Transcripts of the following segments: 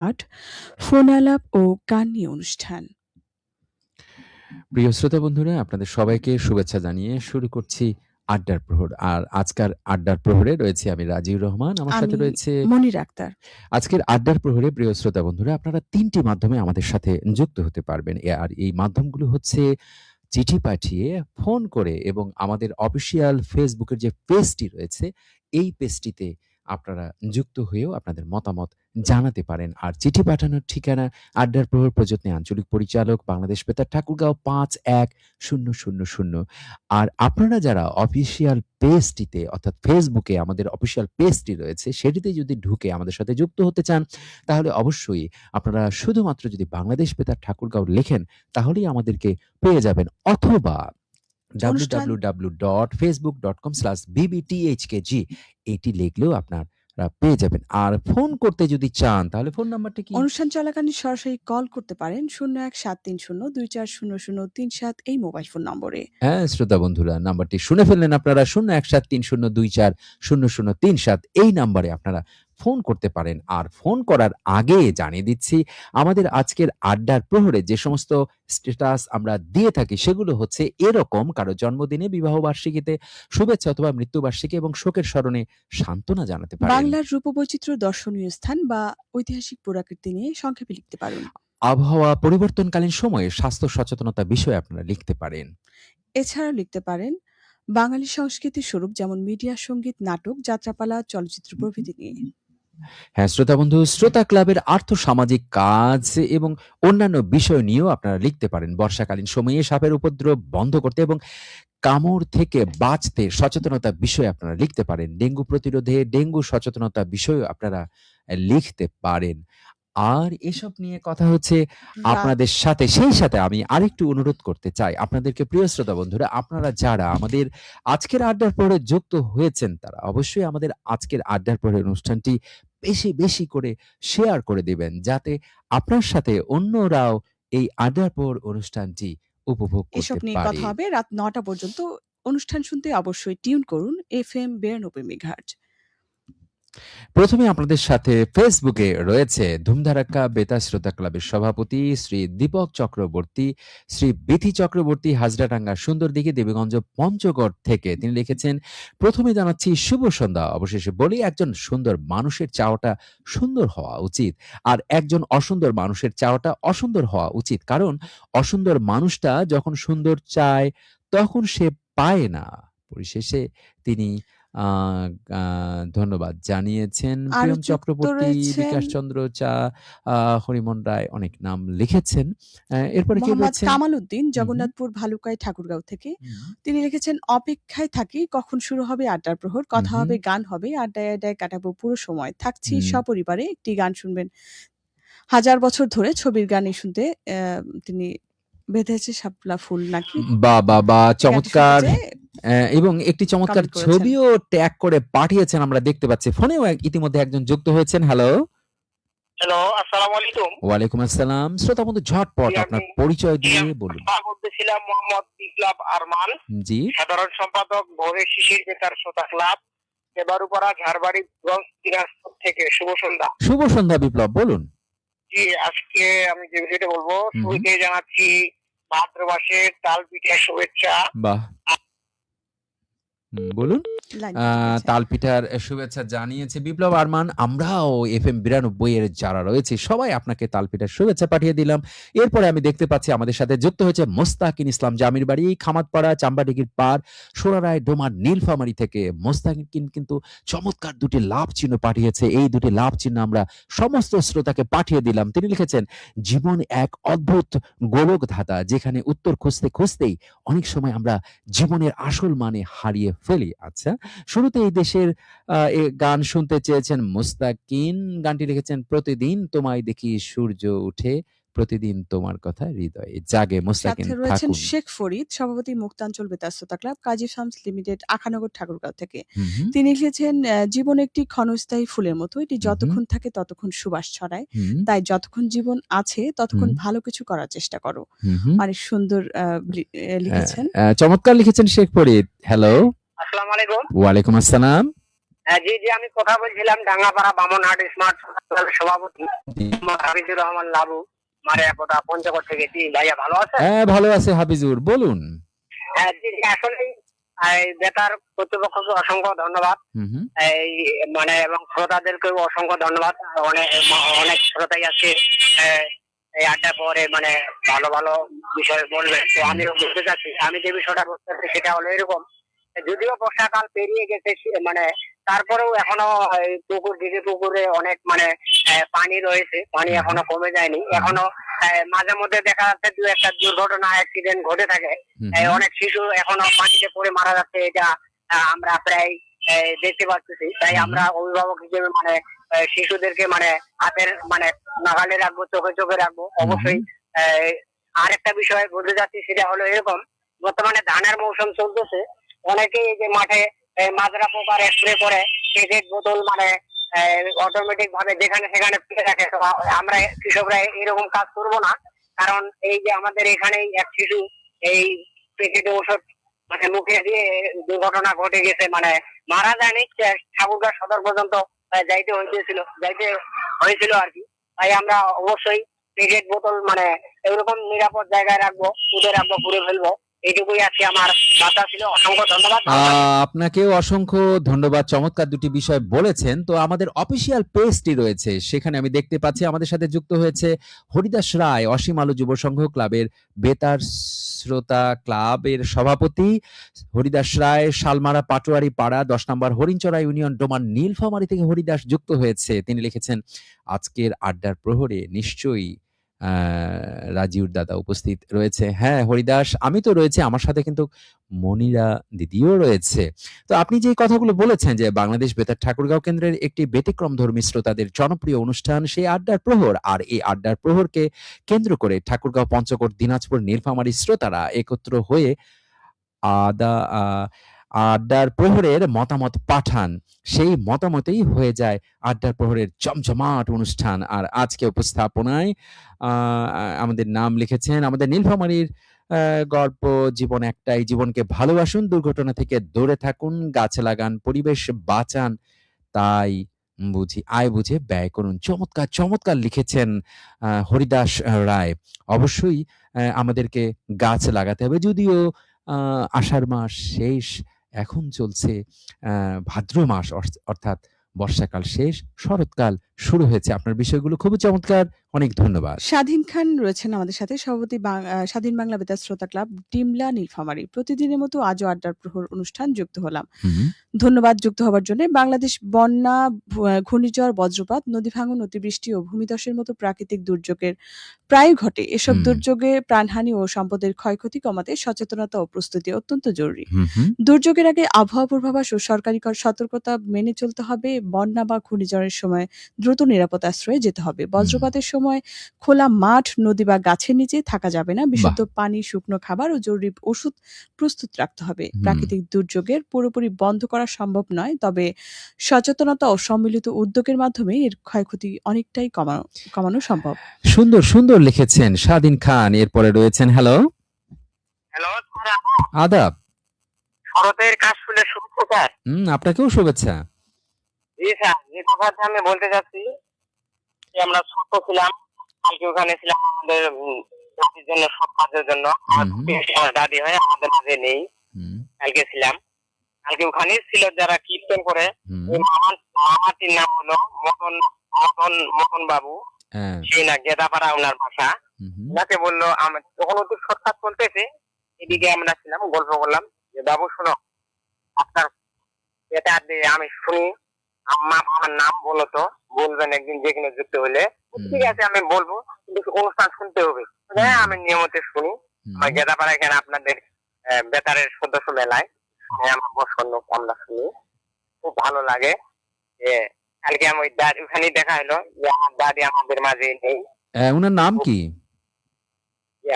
পাঠ, ফোন আলাপ ও গান নিয়ে অনুষ্ঠান। প্রিয় শ্রোতা বন্ধুরা, আপনাদের সবাইকে শুভেচ্ছা জানিয়ে শুরু করছি আড্ডার প্রহর। আর আজকের আড্ডার প্রহরে রয়েছি আমি রাজিউর রহমান। আমার সাথে আমি রয়েছে মনির আক্তার। আজকের আড্ডার প্রহরে প্রিয় শ্রোতা বন্ধুরা, আপনারা ৩ টি মাধ্যমে আমাদের সাথে যুক্ত হতে পারবেন। আর এই মাধ্যমগুলো হচ্ছে চিঠি পাঠিয়ে, ফোন করে এবং আমাদের অফিসিয়াল ফেসবুকের যে পেজটি রয়েছে, এই পেজটিতে আপনারা যুক্ত হয়েও আপনাদের মতামত জানাতে পারেন। আর চিঠি পাঠানোর ঠিকানা আড্ডার প্রহর প্রযত্নে আঞ্চলিক পরিচালক, বাংলাদেশ বেতার, ঠাকুরগাঁও ৫১০০০। আর আপনারা যারা অফিসিয়াল পেজটিতে অর্থাৎ ফেসবুকে আমাদের অফিসিয়াল পেজটি রয়েছে, সেটিতে যদি ঢুকে আমাদের সাথে যুক্ত হতে চান, তাহলে অবশ্যই আপনারা শুধুমাত্র যদি বাংলাদেশ বেতার ঠাকুরগাঁও লেখেন, তাহলেই আমাদেরকে পেয়ে যাবেন। অথবা অনুষ্ঠান www.facebook.com/bbthkg এটি লিখলেও আপনারা পেয়ে যাবেন। আর ফোন করতে যদি চান, তাহলে ফোন নাম্বারটা কি? অনুষ্ঠান চলাকালীন সরাসরি কল করতে পারেন ০১-৭৩০-২৪০০৩৭ এই মোবাইল ফোন নম্বরে। হ্যাঁ, শ্রোতা বন্ধুরা, নাম্বারটি শুনে ফেললেন আপনারা। ০১-৭৩০-২৪০০৩৭ এই নাম্বারে আপনারা ফোন করতে পারেন। আর ফোন করার আগে জানিয়ে দিচ্ছি, আমাদের আজকের আড্ডার প্রহরে যে সমস্ত স্ট্যাটাস আমরা দিয়ে থাকি, সেগুলো হচ্ছে এরকম: কারো জন্মদিনে, বিবাহবার্ষিকীতে, শুভেচ্ছা অথবা মৃত্যুবার্ষিকী এবং শোকের স্মরণে সান্ত্বনা জানাতে পারেন। বাংলার রূপবৈচিত্র্য, দর্শনীয় স্থান বা ঐতিহাসিক পুরাকীর্তি নিয়ে সংক্ষেপে লিখতে পারেন। আবহাওয়া পরিবর্তনকালীন সময়ে স্বাস্থ্য সচেতনতা বিষয়ে আপনারা লিখতে পারেন। এছাড়াও লিখতে পারেন বাঙালি সংস্কৃতির স্বরূপ, যেমন মিডিয়া, সঙ্গীত, নাটক, যাত্রাপালা, চলচ্চিত্র প্রভৃতি নিয়ে। হ্যাঁ, শ্রোতা বন্ধু, শ্রোতা ক্লাবের আর্থসামাজিক কাজ এবং অন্যান্য বিষয় নিয়েও আপনারা লিখতে পারেন। বর্ষাকালীন সময়ে সাপের উপদ্রব বন্ধ করতে এবং কামড় থেকে বাঁচতে সচেতনতা বিষয়ে আপনারা লিখতে পারেন। ডেঙ্গু প্রতিরোধে ডেঙ্গু সচেতনতা বিষয়েও আপনারা লিখতে পারেন। আর এসব নিয়ে কথা হচ্ছে রাত আপনাদের সাথে। সেই সাথে আমি আরেকটু অনুরোধ করতে চাই আপনাদেরকে, প্রিয় শ্রোতা বন্ধুরা, আপনারা যারা আমাদের আজকের আড্ডার পরে যুক্ত হয়েছেন, তারা অবশ্যই আমাদের আজকের আড্ডার পরে অনুষ্ঠানটি বেশি করে শেয়ার করে দিবেন, যাতে আপনার সাথে অন্যরাও এই আড্ডার পর অনুষ্ঠানটি উপভোগ এসব করতে নিয়ে পারে। কথা হবে রাত ৯টা পর্যন্ত। অনুষ্ঠান শুনতে অবশ্যই টিউন করুন FM ৯২ মেগাহার্টজ। প্রথমে আপনাদের সাথে ফেসবুকে রয়েছে ধুমধারাক্কা বেতার শ্রোতা ক্লাবের সভাপতি শ্রী দীপক চক্রবর্তী, শ্রী বিথি চক্রবর্তী, হাজরাটাঙ্গা সুন্দরদিঘি দেবীগঞ্জ পঞ্চগড় থেকে। তিনি লিখেছেন, প্রথমে জানাচ্ছি শুভ সন্ধ্যা। অবশেষে বলি, একজন সুন্দর মানুষের চাওয়াটা সুন্দর হওয়া উচিত, আর একজন অসুন্দর মানুষের চাওয়াটা অসুন্দর হওয়া উচিত। কারণ অসুন্দর মানুষটা যখন সুন্দর চায়, তখন সে পায় না। পরিশেষে তিনি আ আ ধন্যবাদ জানিয়েছেন। আরো প্রিয়ম যুক্ত চক্রবর্তী, রয়েছেন বিকাশ চন্দ্র চা, হরিমন রায়, অনেক নাম লিখেছেন। এরপরে কে মোহাম্মদ রয়েছেন? কামাল উদ্দিন, হু, হু, জগন্নাথপুর ভালুকায়, ঠাকুরগাঁও থেকে। হুম, তিনি লিখেছেন, অপেক্ষায় থাকি কখন শুরু হবে আড্ডার প্রহর। হু, কথা হু, হবে, গান হবে, আড্ডায় কাটাবো পুরো সময়। থাকছি হুম। সপরিবারে, একটি গান শুনবেন। হাজার বছর ধরে ছবির গানই শুনতে তিনি বেঁধেছে শাপলা ফুল নাকি? বাহ! বাহ! বাহ! এই গানটি শুনতে চমৎকার! চেয়ে এবং একটি চমৎকার কমেন্ট করেছেন। ছবিও ট্যাগ করে পাঠিয়েছেন, আমরা দেখতে পাচ্ছি। ফোনেও ইতিমধ্যে একজন যুক্ত হয়েছেন। হ্যালো। হ্যালো, আসসালামু আলাইকুম। ওয়ালাইকুম আসসালাম। শ্রোতা বন্ধু, ঝটপট জি, আপনার পরিচয় দিয়ে আমি বলুন। কথা বলতেছিলাম মোহাম্মদ বিপ্লব আরমান, জি। সাধারণ সম্পাদক ভোরে শিশির বেতার শ্রোতা ক্লাব, এবারুপাড়া, ঝাড়বাড়িগঞ্জ, দিনাজপুর থেকে। শুভ সন্ধ্যা। শুভ সন্ধ্যা বিপ্লব, বলুন। জি, আজকে আমি যে বিষয়টা বলবো, হু, হু। শুরুতেই জানাচ্ছি ভাদ্র মাসের তাল পিঠার শুভেচ্ছা। বাহ! বলুন। লাইন কেটে গেছে। তালপিঠার শুভেচ্ছা জানিয়েছে বিপ্লব আরমান। আমরাও এফএম ৯২ এর যারা রয়েছি, সবাই আপনাকে তালপিঠার শুভেচ্ছা পাঠিয়ে দিলাম। এরপরে আমি দেখতে পাচ্ছি আমাদের সাথে যুক্ত হয়েছে মোস্তাকিন ইসলাম, জামির বাড়ি, খামাতপাড়া, চাম্বাডিগির পাড়, সোনারায় ডোমার, নীলফামারী থেকে। মোস্তাকিন কিন্তু চমৎকার দুটি লাভ চিহ্ন পাঠিয়েছে। এই দুটি লাভ চিহ্ন আমরা সমস্ত শ্রোতাকে পাঠিয়ে দিলাম। তিনি লিখেছেন, জীবন এক অদ্ভুত গোলকধাঁধা, যেখানে উত্তর খুঁজতেই অনেক সময় আমরা জীবনের আসল মানে হারিয়ে ফেলি। আচ্ছা, শুরুতে এই দেশের গান শুনতে চেয়েছেন মুস্তাকিন। গানটি লিখেছেন, প্রতিদিন তোমায় দেখি সূর্য উঠে, প্রতিদিন তোমার কথা হৃদয়ে জাগে। মুস্তাকিন সাথে রয়েছেন থাকুন। শেখ ফরিদ, সভাপতি মুক্তাঞ্চল বেতার শ্রোতা ক্লাব, কাজী ফার্মস লিমিটেড, আখানগর, ঠাকুরগাঁও থেকে। হু, হু, তিনি লিখেছেন, জীবন একটি ক্ষণস্থায়ী ফুলের মতো, এটি হু, হু, যতক্ষণ থাকে ততক্ষণ সুবাস ছড়ায়। হু, তাই যতক্ষণ জীবন আছে হু, ততক্ষণ ভালো কিছু করার চেষ্টা করো। হু, হু। অনেক সুন্দর লিখেছেন। চমৎকার লিখেছেন শেখ ফরিদ। হ্যালো। আসসালামু আলাইকুম। ওয়ালাইকুম আসসালাম। জি জি, আমি কথা বলছিলাম ডাঙ্গাপাড়া বামনহাট স্মার্ট ক্লাবের সভাপতি মোহাম্মদ হাফিজুর রহমান লাবু, মারিয়াপোতা পঞ্চগড় থেকে। জি ভাইয়া, ভালো আছেন? হ্যাঁ, ভালো আছে হাফিজুর, বলুন। জি জি, আসলে এই বেতার কর্তৃপক্ষকে অসংখ্য ধন্যবাদ। হুম হুম এই এবং শ্রোতাদেরকেও অসংখ্য ধন্যবাদ। অনেক অনেক শ্রোতাই আছে এই আড্ডা পরে ভালো ভালো বিষয় বলবে। তো আমিও বলতে চাচ্ছি, আমি যে বিষয়টা বলতে চাচ্ছি সেটা হলো এরকম, যদিও বর্ষাকাল পেরিয়ে গেছে তারপরেও এখনো এই দিঘি পুকুরে অনেক পানি রয়েছে, পানি এখনো কমে যায়নি। এখনো মাঝে মধ্যে দেখা যাচ্ছে দু একটা দুর্ঘটনা অ্যাক্সিডেন্ট ঘটে থাকে। অনেক শিশু এখনো পানিতে পড়ে মারা যাচ্ছে, এটা আমরা প্রায় দেখতে পাচ্ছি। তাই আমরা অভিভাবক হিসেবে শিশুদেরকে হাতের নাগালে রাখবো, চোখে চোখে রাখবো অবশ্যই। আরেকটা বিষয় বলতে যাচ্ছি, সেটা হলো এরকম, বর্তমানে ধানের মৌসুম চলতেছে। অনেকেই এই যে মাঠে মাজরা পোকার স্প্রে করে পেটের বোতল অটোমেটিক ভাবে যেখানে সেখানে ফেলে রাখে। তো আমরা কৃষকরা এরকম কাজ করব না, কারণ এই যে আমাদের এখানেই এক শিশু এই প্যাকেটে ওষুধ মুখে দিয়ে দুর্ঘটনা ঘটে গেছে, মারা যায়নি, ঠাকুরগাঁ সদর পর্যন্ত যাইতে হয়েছিল আর কি। তাই আমরা অবশ্যই প্যাকেট বোতল এরকম নিরাপদ জায়গায় রাখবো, পুঁতে রাখবো, পুড়ে ফেলবো। এইটুকুই আজকে আমার বার্তা ছিল। অসংখ্য ধন্যবাদ। আপনাকেও অসংখ্য ধন্যবাদ, চমৎকার দুটি বিষয় বলেছেন। তো আমাদের অফিসিয়াল পেজটি রয়েছে, সেখানে আমি দেখতে পাচ্ছি আমাদের সাথে যুক্ত হয়েছে হরিদাস রায়, অসীম আলো যুব সংঘ ক্লাবের বেতার শ্রোতা ক্লাবের সভাপতি হরিদাস রায়, শালমারা পাটোয়ারি পাড়া 10 নম্বর হরিণচড়া ইউনিয়ন ডোমান নীলফামারী থেকে হরিদাস যুক্ত হয়েছে। তিনি লিখেছেন, আজকের আড্ডার প্রহরে নিশ্চয়ই রাজিউর দাদা উপস্থিত রয়েছে। হ্যাঁ হরিদাস, আমি তো রয়েছে, আমার সাথে কিন্তু মনিরা দিদিও রয়েছে। তো আপনি যে কথাগুলো বলেছেন যে বাংলাদেশ বেতার ঠাকুরগাঁও কেন্দ্রের একটি ব্যতিক্রম ধর্মী শ্রোতাদের জনপ্রিয় অনুষ্ঠান সেই আড্ডার প্রহর, আর এই আড্ডার প্রহরকে কেন্দ্র করে ঠাকুরগাঁও, পঞ্চগড়, দিনাজপুর, নীলফামারী শ্রোতারা একত্র হয়ে আড্ডার প্রহরের মতামত পাঠান। সেই মতামতেই হয়ে যায় আড্ডার প্রহরের জমজমাট অনুষ্ঠান। আর আজকে উপস্থাপনায় আমাদের নাম লিখেছেন আমাদের নীলফামারীর গল্প, জীবন একটাই, জীবনকে ভালোবাসুন, দুর্ঘটনা থেকে দূরে থাকুন, গাছ লাগান, পরিবেশ বাঁচান, তাই আয় বুঝে ব্যয় করুন। চমৎকার চমৎকার লিখেছেন হরিদাস রায়। অবশ্যই আমাদেরকে গাছ লাগাতে হবে, যদিও আষাঢ় মাস শেষ, এখন চলছে ভাদ্র মাস, অর্থাৎ বর্ষাকাল শেষ, শরৎকাল শুরু হয়েছে। আপনার বিষয়গুলো খুবই চমৎকার, অনেক ধন্যবাদ। স্বাধীন খান রয়েছেন আমাদের সাথে, সভাপতি স্বাধীন বাংলা বেতার শ্রোতা ক্লাব, ডিমলা, নীলফামারী। প্রতিদিনের মতো আজও আড্ডার প্রহর অনুষ্ঠান যুক্ত হলাম। ধন্যবাদ যুক্ত হবার জন্য। বাংলাদেশ বন্যা, ঘূর্ণিঝড়, বজ্রপাত, নদী ভাঙন, অতিবৃষ্টি ও ভূমিধসের মতো প্রাকৃতিক দুর্যোগের প্রায় ঘটে। এসব দুর্যোগে প্রাণহানি ও সম্পদের ক্ষয়ক্ষতি কমাতে সচেতনতা ও প্রস্তুতি অত্যন্ত জরুরি। দুর্যোগের আগে আবহাওয়া পূর্বাভাস ও সরকারি সতর্কতা মেনে চলতে হবে। বন্যা বা ঘূর্ণিঝড়ের সময় দ্রুত নিরাপদ আশ্রয়ে যেতে হবে। বজ্রপাতের সময় খোলা মাঠ, নদী বা গাছের নিচে থাকা যাবে না। বিশুদ্ধ পানি, শুকনো খাবার ও জরুরি ওষুধ প্রস্তুত রাখতে হবে। প্রাকৃতিক দুর্যোগের পুরোপুরি বন্ধ করা সম্ভব নয়, তবে সচেতনতা ও সম্মিলিত উদ্যোগের মাধ্যমে এর ক্ষয়ক্ষতি অনেকটাই কমানো সম্ভব। সুন্দর সুন্দর লিখেছেন স্বাধীন খান। এরপরে রয়েছেন হ্যালো আদাব, শরতের কাশ ফুলের শুভেচ্ছা। আপনাকেও শুভেচ্ছা। জি স্যার, যে কথাটা আমি বলতে চাচ্ছি, আমরা ছোট ছিলাম, কালকে ওখানে ছিলাম আমাদের দাদির জন্য, সব কাজের জন্য। আমার দাদি হয়, আমাদের মাঝে নেই। কালকে ছিলাম, কালকে ওখানে ছিল যারা কীর্তন করে। মামাটির নাম হলো মতন বাবু, সেই না গেদাপাড়া ওনার ভাষা। ওনাকে বললো, তখন ওদের সৎকার চলতেছে, এদিকে আমরা ছিলাম, গল্প করলাম যে বাবু শোনো, আপনার এটা আমি শুনি, আমার নাম বলো তো, বলবেন একদিন যেখানে যুক্ত হলে। ঠিক আছে আমি বলবো, কিন্তু অনুষ্ঠান শুনতে হবে। হ্যাঁ আমি নিয়মিত শুনি, আমার গেদাপাড়া এখানে আপনাদের বেতারের সদস্য মেলায় আমার বসন্ন আমরা শুনি, খুব ভালো লাগে। যে কালকে আমি ওখানে দেখা হলো যে আমার দাদি আমাদের মাঝে নেই। ওনার নাম কি?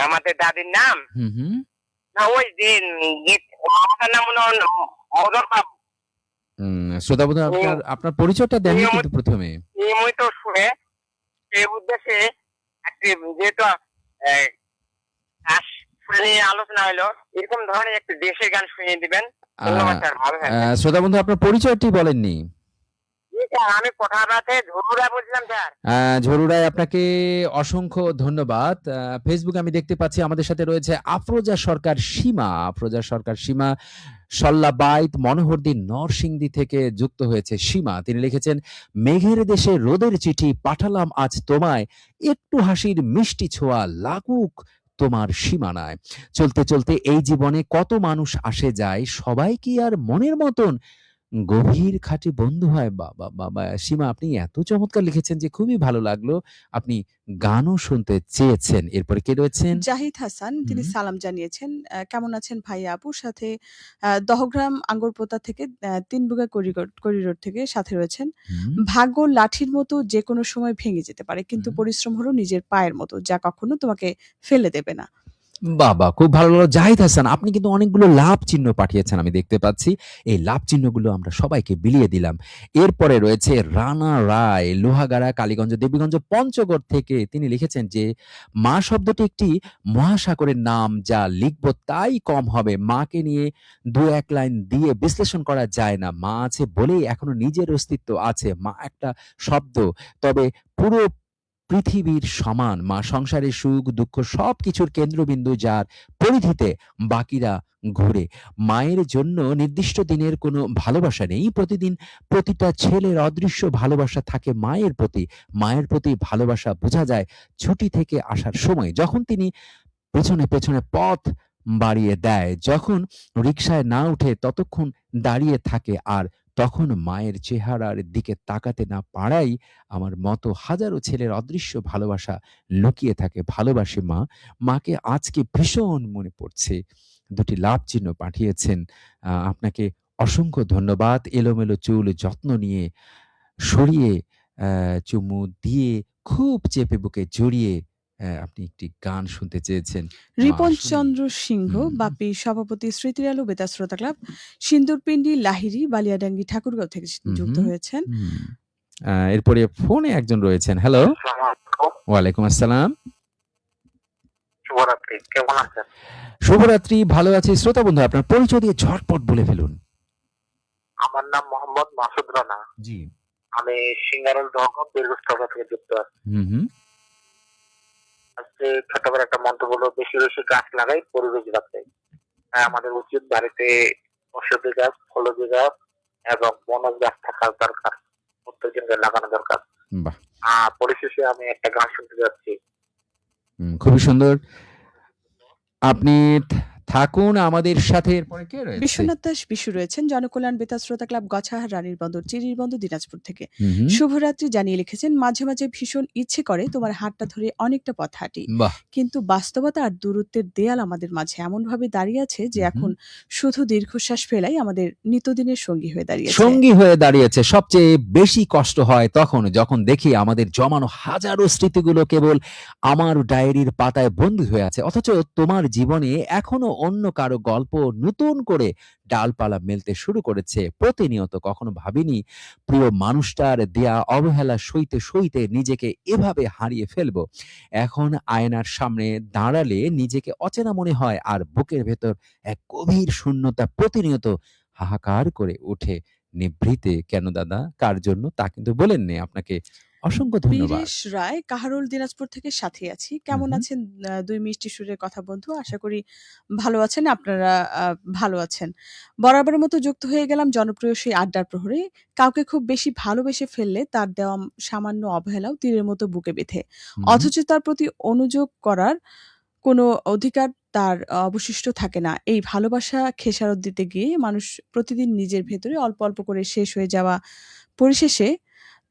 আমাদের দাদির নাম না, ওই দিন আমাদের নাম হলো মদন বাবু। শ্রোতা বন্ধু, আপনার পরিচয়টা দেন কিন্তু প্রথমে। নিয়মিত শুনে সেই উদ্দেশ্যে একটি, যেহেতু আলোচনা হলো, এরকম ধরনের একটি দেশের গান শুনিয়ে দিবেন। ধন্যবাদ স্যার, ভালো থাকবেন। শ্রোতা বন্ধু, আপনার পরিচয়টি বলেননি। স্যার আমি কোঠারাতে ঝুরুরা বলছিলাম স্যার। ঝরুরায় আপনাকে অসংখ্য ধন্যবাদ। ফেসবুকে আমি দেখতে পাচ্ছি আমাদের সাথে রয়েছে আফরোজা সরকার সীমা। আফরোজা সরকার সীমা সল্লাবাইত মনোহরদী নরসিংদী থেকে যুক্ত হয়েছে সীমা। তিনি লিখেছেন, মেঘের দেশে রোদের চিঠি পাঠালাম আজ তোমায়, একটু হাসির মিষ্টি ছোঁয়া লাগুক তোমার সীমানায়। চলতে চলতে এই জীবনে কত মানুষ আসে যায়, সবাই কি আর মনের মতন গভীর খাঁটি বন্ধু হয়? বাবা বাবা! সীমা, আপনি এত চমৎকার লিখেছেন যে খুবই ভালো লাগলো। আপনি গানও শুনতে চেয়েছেন। এরপরে কে রয়েছেন? জাহিদ হাসান তিনি হুম, সালাম জানিয়েছেন। কেমন আছেন ভাইয়া আপু? সাথে দহগ্রাম আঙ্গরপোতা থেকে ৩ বুগা করিডোর থেকে সাথে রয়েছেন। হুম। ভাগ্য লাঠির মতো যেকোনো সময় ভেঙে যেতে পারে। কিন্তু হুম। পরিশ্রম হলো নিজের পায়ের মতো, যা কখনো তোমাকে ফেলে দেবে না। বাহ! বাহ! খুব ভালো লাগলো। জাহিদ হাসান, আপনি কিন্তু অনেকগুলো লাভ চিহ্ন পাঠিয়েছেন আমি দেখতে পাচ্ছি। এই লাভ চিহ্নগুলো আমরা সবাইকে বিলিয়ে দিলাম। এরপরে রয়েছে রানা রায়, লোহাগাড়া, কালীগঞ্জ, দেবীগঞ্জ, পঞ্চগড় থেকে। তিনি লিখেছেন যে, মা শব্দটি একটি মহাসাগরের নাম, যা লিখব তাই কম হবে। মাকে নিয়ে ২-১ লাইন দিয়ে বিশ্লেষণ করা যায় না। মা আছে বলেই এখনো নিজের অস্তিত্ব আছে। মা একটা শব্দ, তবে পুরো পৃথিবীর সমান। মা সংসারের সুখ দুঃখ সবকিছুর কেন্দ্রবিন্দু, যার পরিধিতে বাকিরা ঘুরে। মায়ের জন্য নির্দিষ্ট দিনের কোনো ভালোবাসা নেই। প্রতিদিন প্রতিটা ছেলের অদৃশ্য ভালোবাসা থাকে মায়ের প্রতি। মায়ের প্রতি ভালোবাসা বোঝা যায় ছুটি থেকে আসার সময়, যখন তিনি পেছনে পেছনে পথ বাড়িয়ে দেয়, যখন রিকশায় না উঠে ততক্ষণ দাঁড়িয়ে থাকে, আর তখন মায়ের চেহারার দিকে তাকাতে না পারাই আমার মতো হাজারো ছেলের অদৃশ্য ভালোবাসা লুকিয়ে থাকে। ভালোবাসি মা। মাকে আজকে ভীষণ মনে পড়ছে। ২ টি লাভ চিহ্ন পাঠিয়েছেন। আপনাকে অসংখ্য ধন্যবাদ। এলোমেলো চুল যত্ন নিয়ে সরিয়ে চুমু দিয়ে খুব চেপে বুকে জড়িয়ে আপনি একটি গান শুনতে চেয়েছেন। মা রিপন আসলেই। চন্দ্র সিংহ, হুম, বাপি সভাপতি স্মৃতির আলো বেতার শ্রোতা ক্লাব, সিন্দুরপিন্ডি, লাহিড়ী, বালিয়াডাঙ্গি, ঠাকুরগাঁও থেকে যুক্ত উহু, হয়েছেন। হুম। এরপরে ফোনে একজন রয়েছেন। হ্যালো। আসসালামু আলাইকুম। ওয়ালাইকুম আসসালাম। শুভরাত্রি, কেমন আছেন? শুভরাত্রি, ভালো আছি। শ্রোতা বন্ধু, আপনার পরিচয় দিয়ে ঝটপট বলে ফেলুন। আমার নাম মোহাম্মদ মাসুদ রানা। জি। আমি সিঙ্গারল দহগাম বীরগঞ্জ থেকে যুক্ত আছি। হুম, হুম। আজকে ছোট করে একটা মন্তব্য হলো, বেশি বেশি গাছ লাগাই, পরিবেশ বাঁচাই। হ্যাঁ, আমাদের উচিত বাড়িতে ঔষধি গাছ, ফলজি গাছ এবং বনজ গাছ থাকা দরকার। প্রত্যেকজনকে লাগানো দরকার। বাহ! পরিশেষে আমি একটা গান শুনতে যাচ্ছি। খুবই সুন্দর। আপনি থাকুন আমাদের সাথে। এরপরে কে রয়েছে? বিশ্বনাথ দাস বিশু রয়েছেন জনকল্যাণ বেতার শ্রোতা ক্লাব, গছাহার, রানীর বন্দর, চিরির বন্দর, দিনাজপুর থেকে। হুম, হুম। শুভরাত্রি জানিয়ে লিখেছেন, মাঝে মাঝে ভীষণ ইচ্ছে করে তোমার হাতটা ধরে অনেকটা পথ হাঁটি, বাহ! কিন্তু বাস্তবতা আর দূরত্বের দেয়াল আমাদের মাঝে এমনভাবে দাঁড়িয়ে আছে যে হুম, হুম। এখন শুধু দীর্ঘশ্বাস ফেলাই আমাদের নিত্যদিনের সঙ্গী হয়ে দাঁড়িয়েছে। সঙ্গী হয়ে দাঁড়িয়েছে। সবচেয়ে বেশি কষ্ট হয় তখন, যখন দেখি আমাদের জমানো হাজারো স্মৃতিগুলো কেবল আমার ডায়েরির পাতায় বন্দী হয়ে আছে। অথচ তোমার জীবনে এখনো অন্য কারো গল্প নতুন করে ডালপালা মেলতে শুরু করেছে প্রতিনিয়ত। কখনো ভাবিনি প্রিয় মানুষটার দেয়া অবহেলা সইতে সইতে নিজেকে এভাবে হারিয়ে ফেলবো। এখন আয়নার সামনে দাঁড়ালে নিজেকে অচেনা মনে হয়, আর বুকের ভেতর এক গভীর শূন্যতা প্রতিনিয়ত হাহাকার করে ওঠে। নিভৃতে কেন দাদা? কার জন্য? তা কিন্তু বলেননি। আপনাকে অসংখ্য ধন্যবাদ। বীরেশ রায়, কাহারোল, দিনাজপুর থেকে সাথে আছি। হুম, কেমন হুম। আছেন ২ মিষ্টি সুরের কথা বন্ধু? আশা করি ভালো আছেন। আপনারা ভালো আছেন। বরাবরের মতো যুক্ত হয়ে গেলাম জনপ্রিয় সেই আড্ডার প্রহরে। কাউকে খুব বেশি ভালোবেসে ফেললে তার দেওয়া সামান্য অবহেলাও তীরের মতো বুকে বেঁধে। হুম। অথচ তার প্রতি অনুযোগ করার কোনো অধিকার তার অবশিষ্ট থাকে না। এই ভালোবাসা খেসারত দিতে গিয়ে মানুষ প্রতিদিন নিজের ভেতরে অল্প অল্প করে শেষ হয়ে যাওয়া। পরিশেষে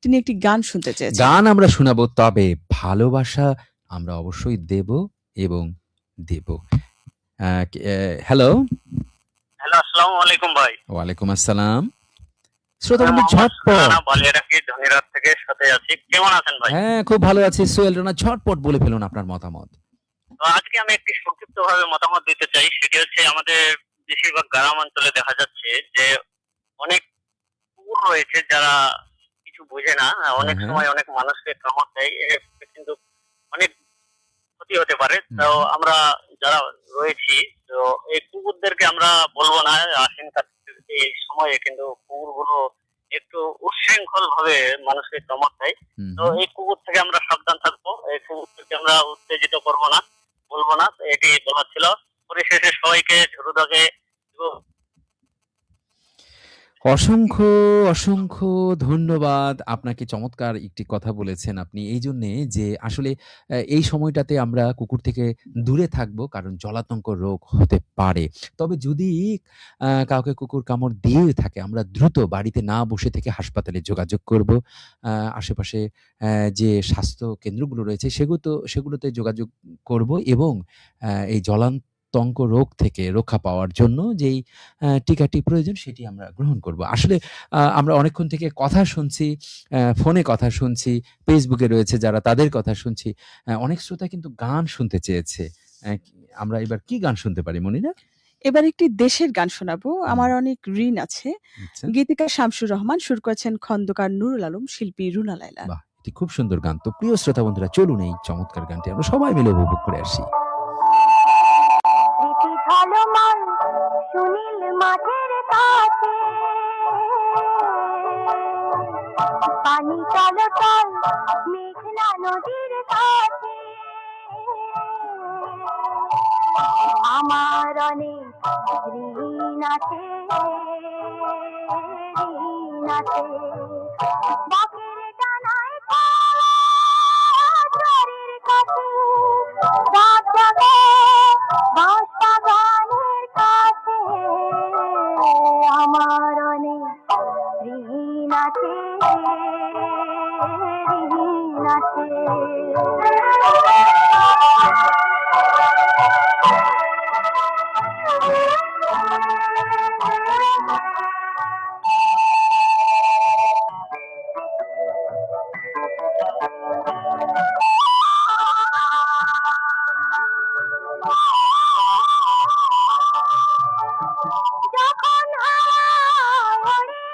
তিনি একটি গান শুনতে চেয়েছেন। গান আমরা শোনাবো, তবে ভালোবাসা আমরা অবশ্যই দেব এবং দেব। হ্যালো। হ্যালো, আসসালামু আলাইকুম ভাই। ওয়ালাইকুম আসসালাম। শ্রোতা আমি বন্ধু মোহাম্মদ ঝটপট। রানা, বালিয়াডাঙ্গি, ধনিরাত থেকে সাথে আছি। কেমন আছেন ভাই? হ্যাঁ, খুব ভালো আছি। সোহেল রানা, ঝটপট বলে ফেলুন আপনার মতামত। তো আজকে আমি একটি সংক্ষিপ্তভাবে মতামত দিতে চাই। সেটি হচ্ছে, আমাদের বেশিরভাগ গ্রাম অঞ্চলে দেখা যাচ্ছে যে অনেক কুকুর রয়েছে যারা কিছু বোঝে না। হ্যাঁ, অনেক হ্যাঁ। সময় অনেক মানুষকে কামড় দেয়। কিন্তু অনেক ক্ষতি হতে পারে। হুম, তো হুম। আমরা যারা রয়েছি, তো এই কুকুরদেরকে আমরা বলবো না আশ্বিন কার্তিক এই সময়ে, কিন্তু কুকুরগুলো একটু উচ্ছৃঙ্খল ভাবে ভাবে মানুষকে চমক দেয়। তো এই কুকুর থেকে আমরা সাবধান থাকবো, এই কুকুর থেকে আমরা উত্তেজিত করবো না, বলবো না, এটি বলা ছিল। পরিশেষে সবাইকে হৃদয়ে অসংখ্য, অসংখ্য ধন্যবাদ। আপনাকে চমৎকার একটি কথা বলেছেন আপনি এই জন্যে যে আসলে এই সময়টাতে আমরা কুকুর থেকে দূরে থাকবো কারণ জলাতঙ্ক রোগ হতে পারে। তবে যদি কাউকে কুকুর কামড় দিয়ে থাকে আমরা দ্রুত বাড়িতে না বসে থেকে হাসপাতালে যোগাযোগ করবো। আশেপাশে যে স্বাস্থ্য কেন্দ্রগুলো রয়েছে সেগুলোতে যোগাযোগ করবো এবং এই জলাতঙ্ক রোগ থেকে রক্ষা পাওয়ার জন্য যেই টিকাটি প্রয়োজন সেটি আমরা গ্রহণ করব। আসলে আমরা অনেকক্ষণ থেকে কথা শুনছি, ফোনে কথা শুনছি, ফেসবুকে রয়েছে যারা তাদের কথা শুনছি। অনেক শ্রোতা কিন্তু গান শুনতে চেয়েছে। আমরা এবার কি গান শুনতে পারি মনিরা? এবার একটি দেশের গান শোনাবো। হুম। আমার অনেক ঋণ আছে। আচ্ছা। গীতিকার শামসুর রহমান, সুর করেছেন খন্দকার নুরুল আলম, শিল্পী রুনা লায়লা। বাহ! এটি খুব সুন্দর গান। তো প্রিয় শ্রোতা বন্ধুরা চলুন এই চমৎকার গানটি আমরা সবাই মিলে উপভোগ করে আসি। স্মৃতি ঝলমল সুনীল মাঠের কাছে, পানি চলচল মেঘনা নদীর কাছে, আমার অনেক ঋণ আছে, ঋণ আছে। বাকের ডানায় চরের কাছে, রাত জাগে বাঁশ বাগানের কাছে, আমার অনেক ঋণ আছে, ঋণ আছে। যখন হাওয়ায় ওড়ে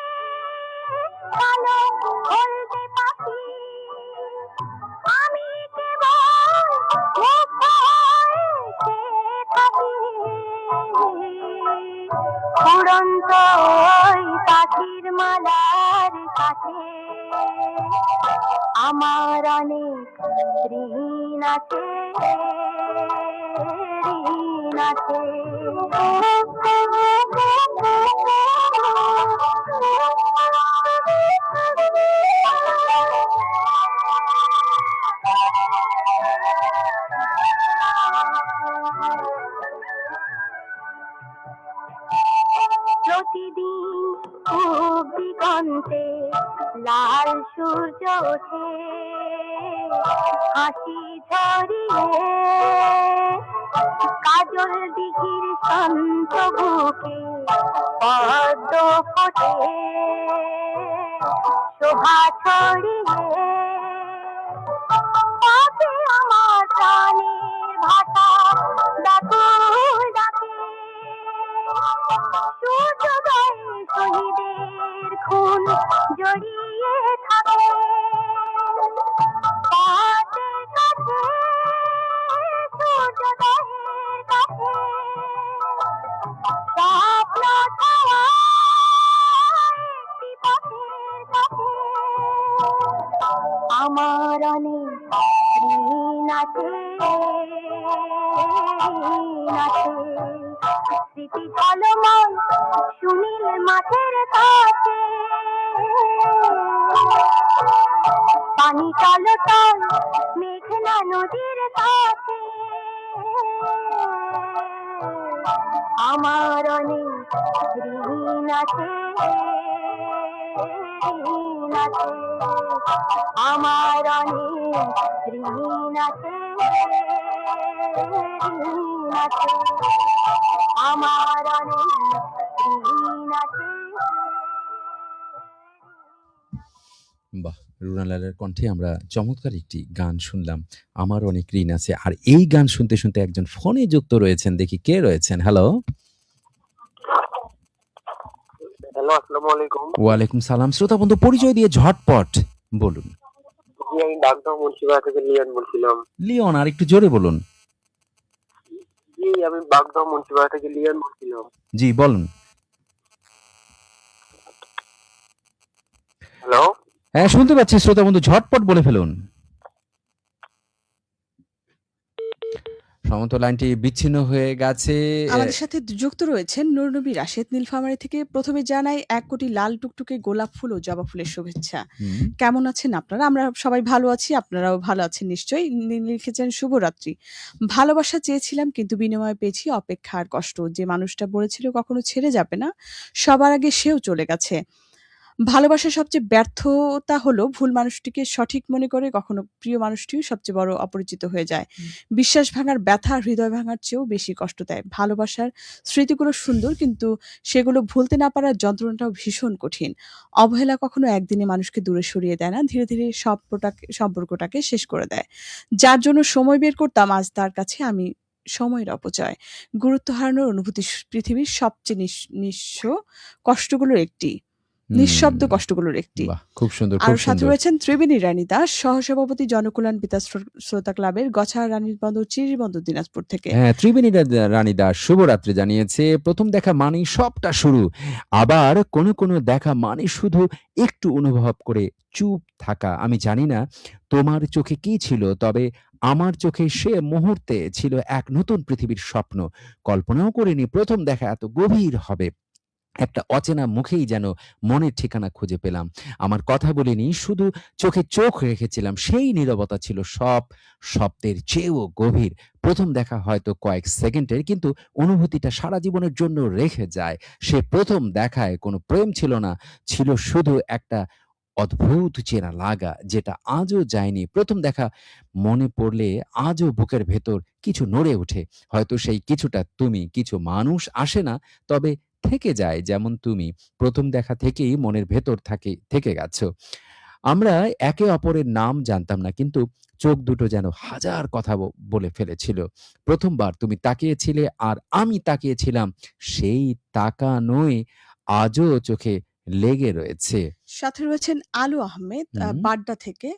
কালো হলদে পাখি, আমি কেবল মুগ্ধ হয়ে চেয়ে থাকি। উড়ন্ত ওই পাখির মালার কাছে, আমার অনেক ঋণ আছে, ঋণ আছে। প্রতিদিন পূব দিগন্তে লাল সূর্য ওঠে, হাসি ঝরিয়ে কাজল দিঘির শান্ত বুকে পদ্ম ফোটে, শোভা ছড়িয়ে পথে আমার প্রাণের ভাষা ব্যাকুল ডাকে। সূর্যোদয়ে শহীদের খুন জড়িয়ে থাকে, পথের কাছে সূর্যোদয়ের কাছে, স্বপ্ন ছায়া একটি পথের কাছে, আমার অনেক ঋণ আছে, ঋণ আছে। স্মৃতি ঝলমল সুনীল মাঠের কাছে, পানি চলচল মেঘনা নদীর কাছে, আমার অনেক ঋণ আছে, ঋণ আছে। আমার অনেক ঋণ আছে, ঋণ আছে। আমার অনেক ঋণ আছে। বাহ! রুনা লায়লার কণ্ঠে আমরা চমৎকার একটি গান শুনলাম। আমার অনেক ঋণ আছে। আর এই গান শুনতে, শুনতে একজন ফোনে যুক্ত রয়েছেন। দেখি কে রয়েছেন? হ্যালো? হ্যালো, আসসালামু আলাইকুম। ওয়ালাইকুম সালাম। শ্রোতা বন্ধু পরিচয় দিয়ে ঝটপট বলুন। জি, আমি বাগদা মুন্সিপাড়া থেকে লিয়ন বলছিলাম। লিওন আর একটু জোরে বলুন। জি, আমি বাগদা মুন্সিপাড়া থেকে লিয়ন বলছিলাম। জি, বলুন। হ্যালো? হ্যাঁ, শুনতে পাচ্ছি শ্রোতা বন্ধু, ঝটপট বলে ফেলুন। সমত লাইনটি বিচ্ছিন্ন হয়ে গেছে। আমাদের সাথে যুক্ত রয়েছেন নুরনবী রাশেদ নীলফামারী থেকে। প্রথমে জানাই ১ কোটি লাল টুকটুকে গোলাপ ফুল ও জবা ফুলের শুভেচ্ছা। হুম। কেমন আছেন আপনারা? আমরা সবাই ভালো আছি। আপনারাও ভালো আছেন নিশ্চয়ই। লিখেছেন শুভরাত্রি। ভালোবাসা চেয়েছিলাম কিন্তু বিনিময়ে পেয়েছি অপেক্ষা আর কষ্ট। যে মানুষটা বলেছিল কখনো ছেড়ে যাবে না, সবার আগে সেও চলে গেছে। ভালোবাসার সবচেয়ে ব্যর্থতা হলো ভুল মানুষটিকে সঠিক মনে করে কখনো প্রিয় মানুষটিও সবচেয়ে বড় অপরিচিত হয়ে যায়। বিশ্বাস ভাঙার ব্যথা হৃদয় ভাঙার চেয়েও বেশি কষ্ট দেয়। ভালোবাসার স্মৃতিগুলো সুন্দর কিন্তু সেগুলো ভুলতে না পারার যন্ত্রণাটাও ভীষণ কঠিন। অবহেলা কখনো একদিনে মানুষকে দূরে সরিয়ে দেয় না, ধীরে ধীরে সম্পর্কটাকে শেষ করে দেয়। যার জন্য সময় বের করতাম আজ তার কাছে আমি সময়ের অপচয়। গুরুত্ব হারানোর অনুভূতি পৃথিবীর সবচেয়ে নিঃস্ব কষ্টগুলোর একটি। নিঃশব্দ হুম। কষ্টগুলোর একটি। বাহ! খুব সুন্দর, আর খুব সাথে সুন্দর। রয়েছেন ত্রিবেণী রানী দাস, সহসভাপতি জনকল্যাণ পিতা শ্রোতা ক্লাবের গছা রানীর বন্দর চিরিবন্দর দিনাজপুর থেকে। হ্যাঁ, ত্রিবেণী রানী দাস শুভরাত্রি জানিয়েছে। ১ম দেখা মানেই সবটা শুরু। আবার কোনো দেখা মানে শুধু একটু অনুভব করে চুপ থাকা। আমি জানি না তোমার চোখে কি ছিল, তবে আমার চোখে সে মুহূর্তে ছিল এক নতুন পৃথিবীর স্বপ্ন। কল্পনাও করিনি ১ম দেখা এত গভীর হবে। একটা অচেনা মুখেই যেন মনের ঠিকানা খুঁজে পেলাম। আমার কথা বলিনি, শুধু চোখে চোখ রেখেছিলাম। সেই নীরবতা ছিল সব শব্দের চেয়েও গভীর। ১ম দেখা হয়তো কয়েক সেকেন্ডের, কিন্তু অনুভূতিটা সারা জীবনের জন্য রেখে যায়। সে ১ম দেখায় কোনো প্রেম ছিল না, ছিল শুধু একটা অদ্ভুত চেনা লাগা, যেটা আজও যায়নি। ১ম দেখা মনে পড়লে আজও বুকের ভেতর কিছু নড়ে ওঠে। হয়তো সেই কিছুটা তুমি। কিছু মানুষ আসে না, তবে থেকে যায় যেমন তুমি। ১ম দেখা থেকেই মনের ভেতর থেকে গেছো। আমরা একে অপরের নাম জানতাম না, কিন্তু চোখ দুটো যেন হাজার কথা বলে ফেলেছিল। ১ম বার তুমি তাকিয়েছিলে আর আমি তাকিয়েছিলাম। সেই তাকানোই আজও চোখে লেগে রয়েছে। সাথে রয়েছেন আলু আহমেদ হুম। বাড্ডা থেকে।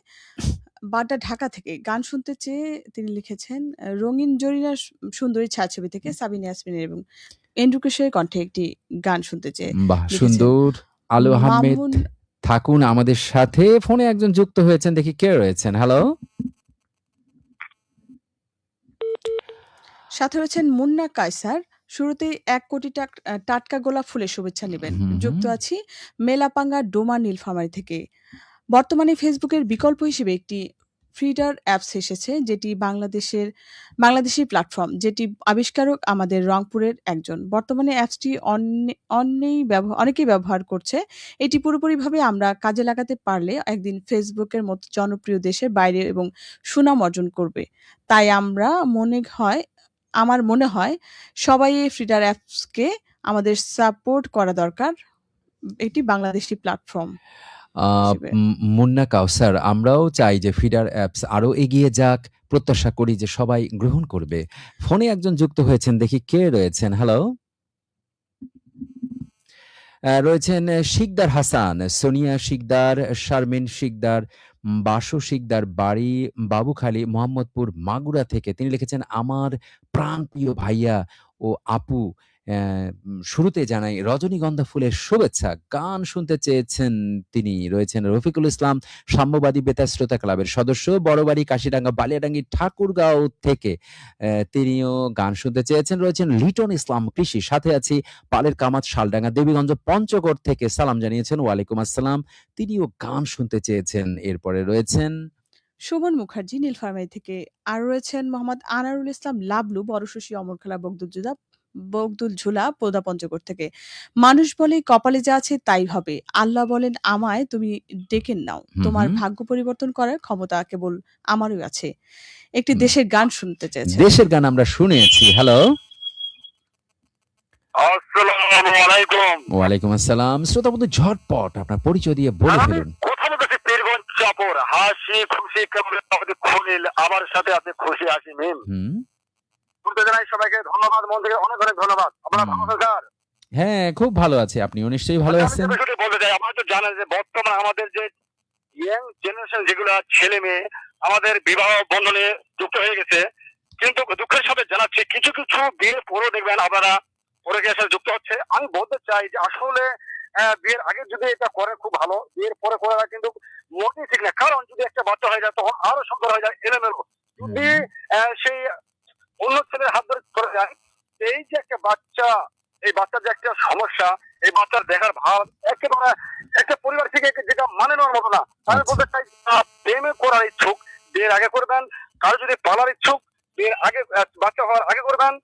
বাড্ডা ঢাকা থেকে। গান শুনতে চেয়ে তিনি লিখেছেন রঙিন জরিনা সুন্দরী ছায়াছবি থেকে সাবিনা ইয়াসমিনের এবং এন্ড্রু কিশোরের কণ্ঠে একটি গান শুনতে চেয়ে বাহ! লিখেছেন। সুন্দর। আলু আহমেদ মামুন থাকুন আমাদের সাথে। ফোনে একজন যুক্ত হয়েছেন, দেখি কে রয়েছেন। হ্যালো? সাথে রয়েছেন মুন্না কায়সার। শুরুতেই ১ কোটি টাটকা গোলাপ ফুলের শুভেচ্ছা নিবেন। হুম, হুম। যুক্ত আছি মেলাপাঙ্গা ডোমা নীলফামারী থেকে। বর্তমানে ফেসবুকের বিকল্প হিসেবে একটি ফিডার অ্যাপস এসেছে, যেটি বাংলাদেশী প্ল্যাটফর্ম, যেটি আবিষ্কারক আমাদের রংপুরের একজন। বর্তমানে অ্যাপসটি অনেকেই ব্যবহার করছে। এটি পুরোপুরিভাবে আমরা কাজে লাগাতে পারলে একদিন ফেসবুকের মতো জনপ্রিয় দেশের বাইরে এবং সুনাম অর্জন করবে। তাই আমার মনে হয় সবাই এই ফিডার অ্যাপসকে আমাদের সাপোর্ট করা দরকার। এটি বাংলাদেশী প্ল্যাটফর্ম আ হিসেবে। মুন্না কাউসার, আমরাও চাই যে ফিডার অ্যাপস আরো এগিয়ে যাক। প্রত্যাশা করি যে সবাই গ্রহণ করবে। ফোনে একজন যুক্ত হয়েছেন, দেখি কে রয়েছেন। হ্যালো? রয়েছেন শিকদার হাসান, সোনিয়া শিকদার, শারমিন শিকদার, বাসু শিকদার, বাড়ি বাবুখালী, মোহাম্মদপুর, মাগুরা থেকে। তিনি লিখেছেন, আমার প্রাণপ্রিয় ভাইয়া ও আপু, শুরুতে জানাই রজনীগন্ধা ফুলের শুভেচ্ছা। গান শুনতে চেয়েছেন তিনি। রয়েছেন রফিকুল ইসলাম, সাম্যবাদী বেতার শ্রোতা ক্লাবের সদস্য, বড়বাড়ি, কাশিডাঙ্গা, বালিয়াডাঙ্গি, ঠাকুরগাঁও থেকে। তিনিও গান শুনতে চেয়েছেন। রয়েছেন লিটন ইসলাম কৃষি। সাথে আছি পালের কামাত, শালডাঙ্গা, দেবীগঞ্জ, পঞ্চগড় থেকে সালাম জানিয়েছেন। ওয়ালাইকুম আসসালাম। তিনিও গান শুনতে চেয়েছেন। এরপরে রয়েছেন শোভন মুখার্জি নীলফামারী থেকে। আর রয়েছেন মোহাম্মদ আনারুল ইসলাম লাবলু, বড়শশী, অমরখেলা, বগদুল ঝুলা, পোদা পঞ্চগড় থেকে। মানুষ বলে কপালে যা আছে তাই হবে। আল্লাহ বলেন আমায় তুমি ডেকে নাও। হুম, তোমার হুম। ভাগ্য পরিবর্তন করার ক্ষমতা কেবল আমারই আছে। একটি হুম। দেশের গান শুনতে চেয়েছেন। দেশের গান আমরা শুনেছি। হ্যালো? আসসালামু আলাইকুম। ওয়ালাইকুম আসসালাম। শ্রোতা বন্ধু, ঝটপট আপনার পরিচয় দিয়ে বলে আমি ফেলুন। কথা বলতেছি পীরগঞ্জ চাপর। হাসি খুশি কেমন আমাদের খলিল, আমার সাথে আছে খুশি হাসি মিম। হুম, শুনতে জানাই সবাইকে ধন্যবাদ, মন থেকে অনেক অনেক ধন্যবাদ। আপনারা হুম। ভালো আছেন স্যার? হ্যাঁ, খুব ভালো আছি। আপনিও নিশ্চয়ই ভালো আমি আছেন? শুধু বলতে চাই, আপনারা তো জানেন যে বর্তমানে আমাদের যে ইয়াং জেনারেশন যেগুলো ছেলে মেয়ে আমাদের বিবাহ বন্ধনে যুক্ত হয়ে গেছে, কিন্তু দুঃখের সাথে জানাচ্ছি কিছু কিছু বিয়ের পরও দেখবেন আপনারা পরে গিয়ে সাথে যুক্ত হচ্ছে। আমি বলতে চাই যে আসলে বিয়ের আগে যদি এটা করে খুব ভালো, বিয়ের পরে করাটা কিন্তু মোটেই ঠিক না। কারণ যদি একটা বাচ্চা হয়ে যায় তখন আরো সুন্দর হয়ে যায় এলোমেলো। যদি সেই অন্য ছেলের হাত ধরে চলে যায়, এই যে একটা বাচ্চা, এই বাচ্চার যে একটা সমস্যা, এই বাচ্চার দেখার ভাব একেবারে একটা পরিবার থেকে যেটা মানে নেওয়ার মতো না। আমি আচ্ছা। বলতে চাই, প্রেমে করার ইচ্ছুক বিয়ের আগে করবেন, কারো যদি পালার ইচ্ছুক বিয়ের আগে, বাচ্চা হওয়ার আগে করবেন।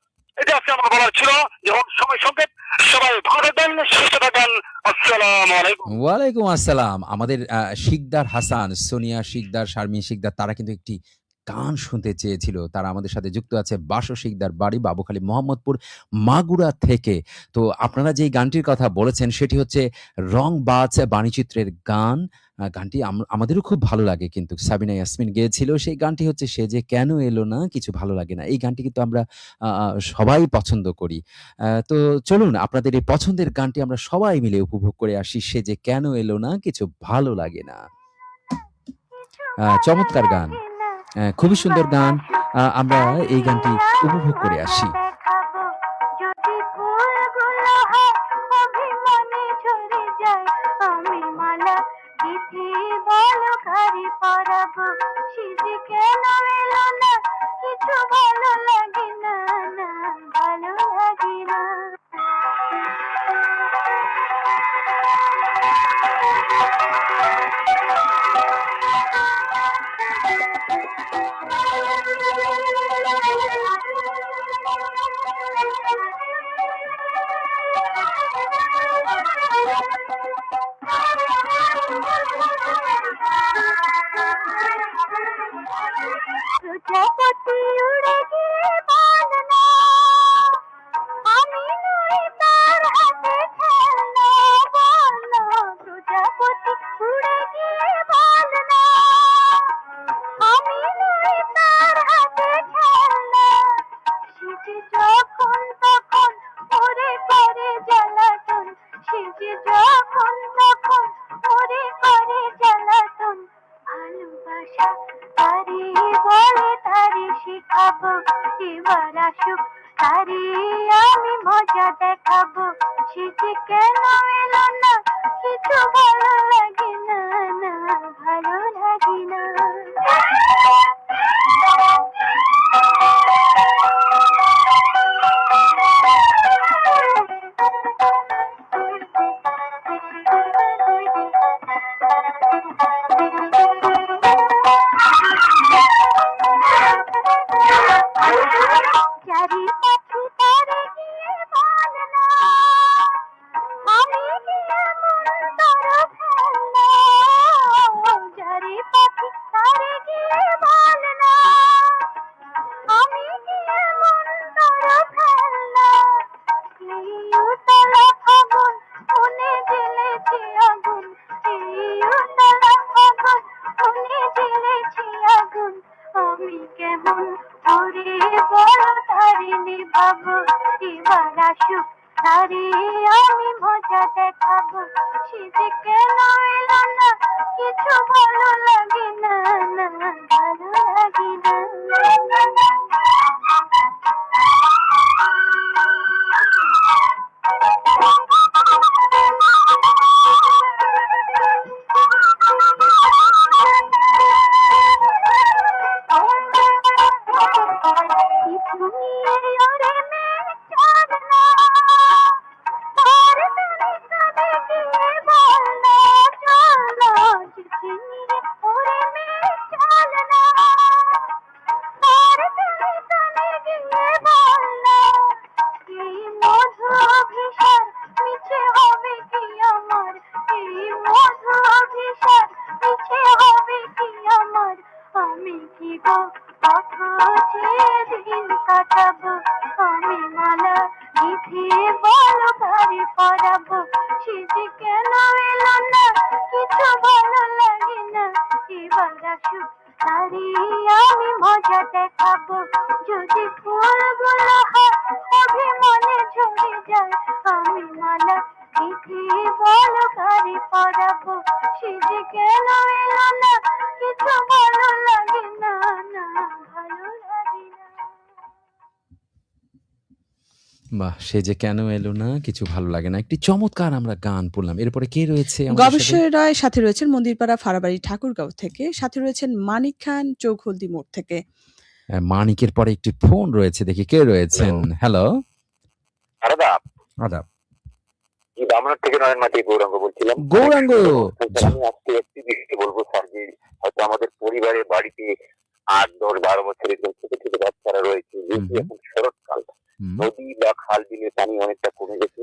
এটা আজকে আমার বলার ছিল। যখন সময় সংকেত, সবাই ভালো থাকবেন, সুস্থ থাকবেন। আসসালামু আলাইকুম। ওয়ালাইকুম আসসালাম। আমাদের শিকদার হাসান, সোনিয়া শিকদার, শারমিন শিকদার তারা কিন্তু একটি গান শুনতে চেয়েছিল। তারা আমাদের সাথে যুক্ত আছে। বাসু শিকদার বাড়ি বাবুখালী, মোহাম্মদপুর, মাগুরা থেকে। তো আপনারা যেই গানটির কথা বলেছেন সেটি হচ্ছে রংবাজ বাণীচিত্রের গান। গানটি আমাদেরও খুব ভালো লাগে কিন্তু সাবিনা ইয়াসমিন গেয়েছিল। সেই গানটি হচ্ছে 'সে যে কেন এলো না কিছু ভালো লাগে না'। এই গানটি কিন্তু আমরা আ আ সবাই পছন্দ করি। তো চলুন আপনাদের এই পছন্দের গানটি আমরা সবাই মিলে উপভোগ করে আসি। 'সে যে কেন এলো না কিছু ভালো লাগে না'। চমৎকার গান। খুবই সুন্দর গান। আমরা এই গানটি উপভোগ করে আসি। দেখাবো যদি ফুলগুলো হয় অভিমানে ঝরে যায়, আমি মালা গেঁথে বলো কারি পরাবো। সিঁড়ি কেন এলো না কিছু ভালো লাগে না, না ভালো লাগে না। প্রজাপতি উড়ে গিয়ে বল না আমি নই তার হাতে খেলনা, বল না প্রজাপতি উড়ে গিয়ে বল না আমি নই তার হাতে খেলনা। সে যে যখন তখন ওরে করে জ্বালাতন, সে যে যখন তখন ওরে করে জ্বালাতন। ভালোবাসা তারি বলে তারি শিখাবো, এবার আসুক তারি আমি মজা দেখাবো। সে যে কেন এলো না কিছু ভালো লাগে না, না ভালো লাগে না। চারিপাশে তারে গিয়ে বল না আমি গিয়ে মন তোর ফেলনা, চারিপাশে তারে গিয়ে বল না আমি গিয়ে মন তোর ফেলনা। এই উতলা ফাগুন মনে জ্বেলেছে আগুন, এই উতলা ফাগুন মনে জ্বেলেছে আগুন। আমি কেমন করে বড় তারি নিভাবো, এবার আসুক তারি আমি মজা দেখাবো। সে যে কেন এলো না কিছু ভালো লাগে না, না ভালো লাগে না। কিছু নিয়ে ওরে মেঘ চাঁদ না, তার তলে তলে গিয়ে বল না চল না। চিঠি নিয়ে ওরে মেঘ চাঁদ না, তার তলে তলে গিয়ে বল না। এই মধু অভিসার মিছে হবে কি আমার, এই মধু অভিসার মিছে হবে কি আমার। আমি কি গো কত যে দিন কাটাবো, আমি মালা গেঁথে বলো কারি পরাবো। সে যে কেন এলো না কিছু ভালো লাগে না, এবার আসুক তারি আমি মজা দেখাবো। যদি ফুলগুলো হয় অভিমানে ঝরে যায়, আমি মালা গেঁথে বলো কারি পরাবো। সে যে কেন এলো না কিছু ভালো লাগে না, না ভালো লাগে না। বাহ! সে যে কেন এলো না কিছু ভালো লাগে না। একটি চমৎকার আমরা গান পড়লাম। এরপরে কে রয়েছে আমাদের সাথে? গবেষক রায় সাথে রয়েছেন মন্দিরপাড়া, ফাড়াবাড়ি, ঠাকুরগাঁও থেকে। সাথে রয়েছেন মানিক খান, চৌহলদি মোড় থেকে। মানিকের পরে একটি ফোন রয়েছে, দেখি কে রয়েছেন। হ্যালো, আদাব, আদাব। বামনার থেকে নয়ন মাটি গৌরাঙ্গ বলছিলাম। গৌরাঙ্গ, আমি আজকে একটি বিষয় বলবো স্যার, যে হয়তো আমাদের পরিবারের বাড়িতে ৮, ১০, ১২ বছরের একদম ছোট ছোট বাচ্চারা রয়েছে, যেহেতু হুম, এখন শরৎকাল, হুম, নদী বা খাল বিলের পানি অনেকটা কমে গেছে।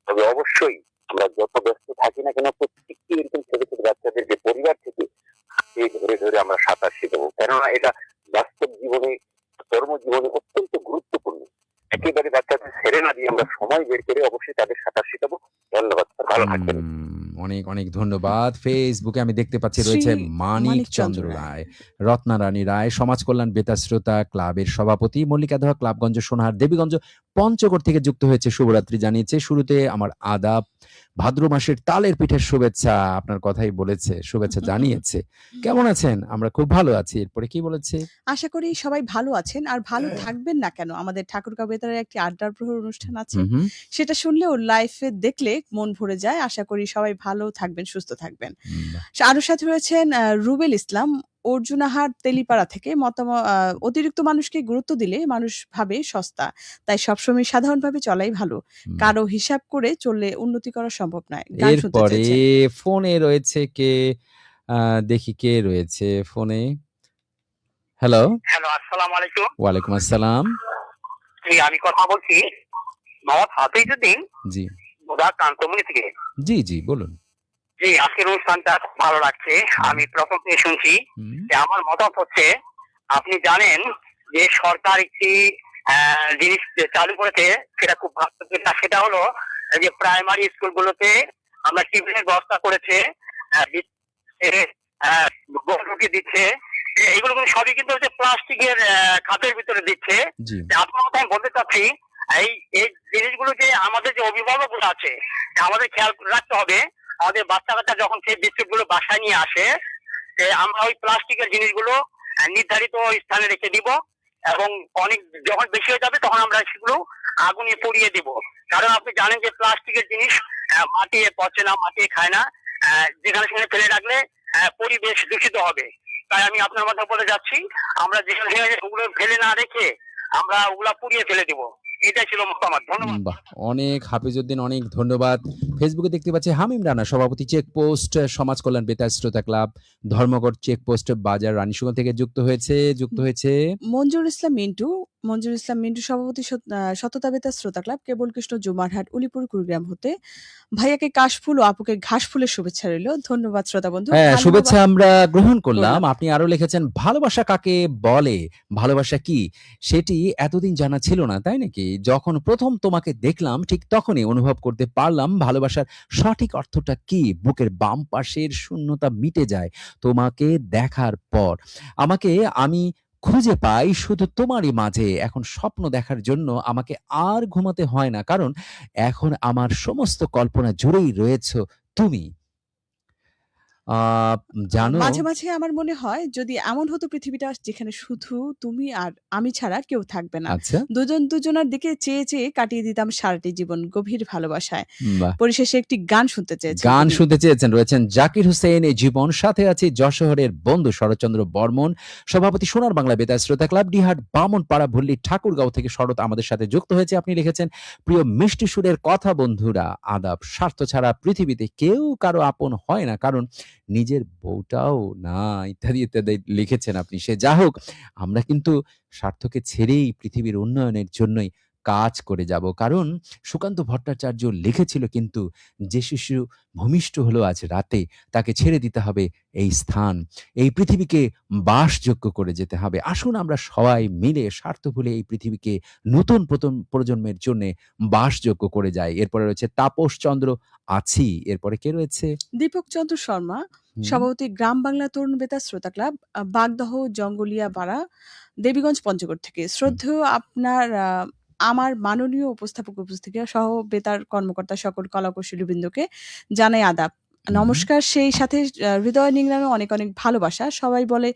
তবে অবশ্যই আমরা যত ব্যস্ত থাকি না কেন, প্রত্যেকটি এরকম ছোট ছোট বাচ্চাদেরকে পরিবার থেকে হাতে ধরে ধরে আমরা সাঁতার শেখাবো, কেননা এটা বাস্তব জীবনে, কর্মজীবনে অত্যন্ত গুরুত্বপূর্ণ। একেবারে বাচ্চাদের ছেড়ে না দিয়ে আমরা সময় বের করে অবশ্যই তাদের সাঁতার শেখাবো। ধন্যবাদ স্যার, ভালো থাকবেন। অনেক অনেক ধন্যবাদ। ফেসবুকে আমি দেখতে পাচ্ছি শ্রী রয়েছে মানিক মানিক চন্দ্র চন্দ্র রায়, রায়। রত্নারানী রায়, সমাজ কল্যাণ বেতার শ্রোতা ক্লাবের সভাপতি, মল্লিকা দোহা, ক্লাবগঞ্জ, সোনাহার, দেবীগঞ্জ, পঞ্চগড় থেকে যুক্ত হয়েছে, শুভরাত্রি জানিয়েছে। শুরুতে আমার আদাব, ভাদ্র মাসের তালের পিঠের শুভেচ্ছা, আপনার কথাই বলেছে, শুভেচ্ছা জানিয়েছে। কেমন আছেন? আমরা খুব ভালো আছি। এরপরে কি বলেছে? আশা করি সবাই ভালো আছেন আর ভালো থাকবেন না কেন। আমাদের ঠাকুরগাঁও বেতারের একটি আড্ডার প্রহর অনুষ্ঠান আছে। হুম, হুম, সেটা শুনলেও লাইফে দেখলে মন ভরে যায়। আশা করি সবাই ভালো থাকবেন, সুস্থ থাকবেন। বাহ। আরো সাথে রয়েছেন রুবেল ইসলাম, অর্জুনাহাট, তেলিপাড়া থেকে। অতিরিক্ত মানুষকে গুরুত্ব দিলে মানুষ ভাবে সস্তা। তাই সবসময় সাধারণভাবে চলাই ভালো। বাহ। কারো হিসাব করে চললে উন্নতি করা সম্ভব নয়। গান শুনতে এরপরে চেয়েছেন। ফোনে রয়েছে কে? দেখি কে রয়েছে ফোনে। হ্যালো, হ্যালো, আসসালামু আলাইকুম। ওয়ালাইকুম আসসালাম। জি, আমি কথা বলছি মোহাম্মদ হাফিজউদ্দিন, জি, বোদা কান্তমণি থেকে। জি, জি, বলুন। জি, আজকের অনুষ্ঠানটা খুব ভালো লাগছে। আমি প্রথম থেকে শুনছি। হুম, যে আমার মতামত হচ্ছে, আপনি জানেন যে সরকার একটি জিনিস যে চালু করেছে, সেটা খুব ভালো। সেটা হলো এই যে প্রাইমারি স্কুলগুলোতে আমরা টিফিনের ব্যবস্থা করেছে, বন্ধুকে দিচ্ছে। এগুলো কিন্তু সবই কিন্তু হচ্ছে প্লাস্টিকের খাতের ভিতরে দিচ্ছে। জি, আপনার কথা আমি বলতে চাচ্ছি, এই এই জিনিসগুলো যে আমাদের যে অভিভাবকগুলো আছে, আমাদের খেয়াল রাখতে হবে। আমাদের বাচ্চা কাচ্চা যখন সেই বিস্কুট গুলো বাসায় নিয়ে আসে, আমরা ওই প্লাস্টিকের জিনিসগুলো নির্ধারিত স্থানে রেখে দিব, এবং অনেক যখন বেশি হয়ে যাবে তখন আমরা সেগুলো আগুনে পুড়িয়ে দিব। কারণ আপনি জানেন যে প্লাস্টিকের জিনিস মাটি পচে না, মাটি খায় না। যেখানে সেখানে ফেলে রাখলে পরিবেশ দূষিত হবে। তাই আমি আপনার কথা বলে যাচ্ছি, আমরা যেখানে সেখানে ওগুলো ফেলে না রেখে আমরা ওগুলা পুড়িয়ে ফেলে দিব। এটাই ছিল মতামত। ধন্যবাদ। বাহ! অনেক হাফিজউদ্দিন, অনেক ধন্যবাদ। ফেসবুকে দেখতে পাচ্ছি হামিম রানা, সভাপতি, চেকপোস্ট সমাজ কল্যাণ বেতার শ্রোতা ক্লাব, ধর্মঘট চেকপোস্ট বাজার, রানীশগঞ্জ থেকে যুক্ত হয়েছে। মঞ্জুর ইসলাম মিন্টু সভাপতি, সততা বেতার শ্রোতা ক্লাব, কেবল কৃষ্ণ, জুমারহাট, উলিপুর, কুড়িগ্রাম হতে। ভাইয়াকে কাশফুল ও আপুকে ঘাসফুলের শুভেচ্ছা রইল। ধন্যবাদ শ্রোতা বন্ধু। হ্যাঁ, শুভেচ্ছা আমরা গ্রহণ করলাম। করলাম। আপনি আরো লিখেছেন, ভালোবাসা কাকে বলে? ভালোবাসা কি? সেটি এতদিন জানা ছিল না, তাই নাকি? যখন প্রথম তোমাকে দেখলাম ঠিক তখনই অনুভব করতে পারলাম ভালোবাসার সঠিক অর্থটা কি। বুকের বাম পাশের শূন্যতা মিটে যায় তোমাকে দেখার পর। আমি খুঁজে পাই শুধু তোমারই মাঝে। এখন স্বপ্ন দেখার জন্য আমাকে আর ঘুমাতে হয় না। কারণ এখন আমার সমস্ত কল্পনা জুড়েই রয়েছ তুমি। আ জানো, মাঝে, মাঝে আমার মনে হয় যদি এমন হতো পৃথিবীটা যেখানে শুধু তুমি আর আমি ছাড়া কেউ থাকবে না। আচ্ছা, দুজন দুজনার দিকে চেয়ে, চেয়ে কাটিয়ে দিতাম সারাটি জীবন গভীর ভালোবাসায়। বাহ! পরিশেষে একটি গান শুনতে চেয়েছেন গান তিনি। শুনতে চেয়েছেন, রয়েছেন জাকির হোসেন, এই জীবন, সাথে আছি যশোহরের বন্ধু শরৎচন্দ্র বর্মন, সভাপতি সোনার বাংলা বেতার শ্রোতা ক্লাব, ডিহাট, বামনপাড়া, ভুল্লি, ঠাকুরগাঁও থেকে শরৎ আমাদের সাথে যুক্ত হয়েছে। আপনি লিখেছেন, প্রিয় মিষ্টি সুরের কথা বন্ধুরা, আদাব। স্বার্থ ছাড়া পৃথিবীতে কেউ কারো আপন হয় না, কারণ নিজের বউটাও না, ইত্যাদি, ইত্যাদি লিখেছেন আপনি। সে যা হোক, আমরা কিন্তু স্বার্থকে ছেড়েই পৃথিবীর উন্নয়নের জন্যই কাজ করে যাব। কারণ সুকান্ত ভট্টাচার্য লিখেছিল কিন্তু, যে শিশু ভূমিষ্ঠ হলো আজ রাতে, তাকে ছেড়ে দিতে হবে এই স্থান, এই পৃথিবীকে বাসযোগ্য করে যেতে হবে। আসুন আমরা সবাই মিলে স্বার্থ ভুলে এই পৃথিবীকে নতুন প্রজন্মের জন্য বাসযোগ্য করে যাই। এরপরে রয়েছে তাপস চন্দ্র আছি। এরপরে কে রয়েছে? দীপক চন্দ্র শর্মা, হুম, সভাপতি গ্রাম বাংলা তরুণ বেতার শ্রোতা ক্লাব, বাগদহ, জঙ্গলিয়াপাড়া, দেবীগঞ্জ, পঞ্চগড় থেকে। হুম, শ্রদ্ধেয় আপনার আমার মাননীয় উপস্থাপক উপস্থিতি সহ বেতার কর্মকর্তা সকল কলাকুশলীবৃন্দকে জানাই আদাব। নমস্কার, সেই সাথে হৃদয় নিংড়ানো অনেক অনেক ভালোবাসা। সবাই বলে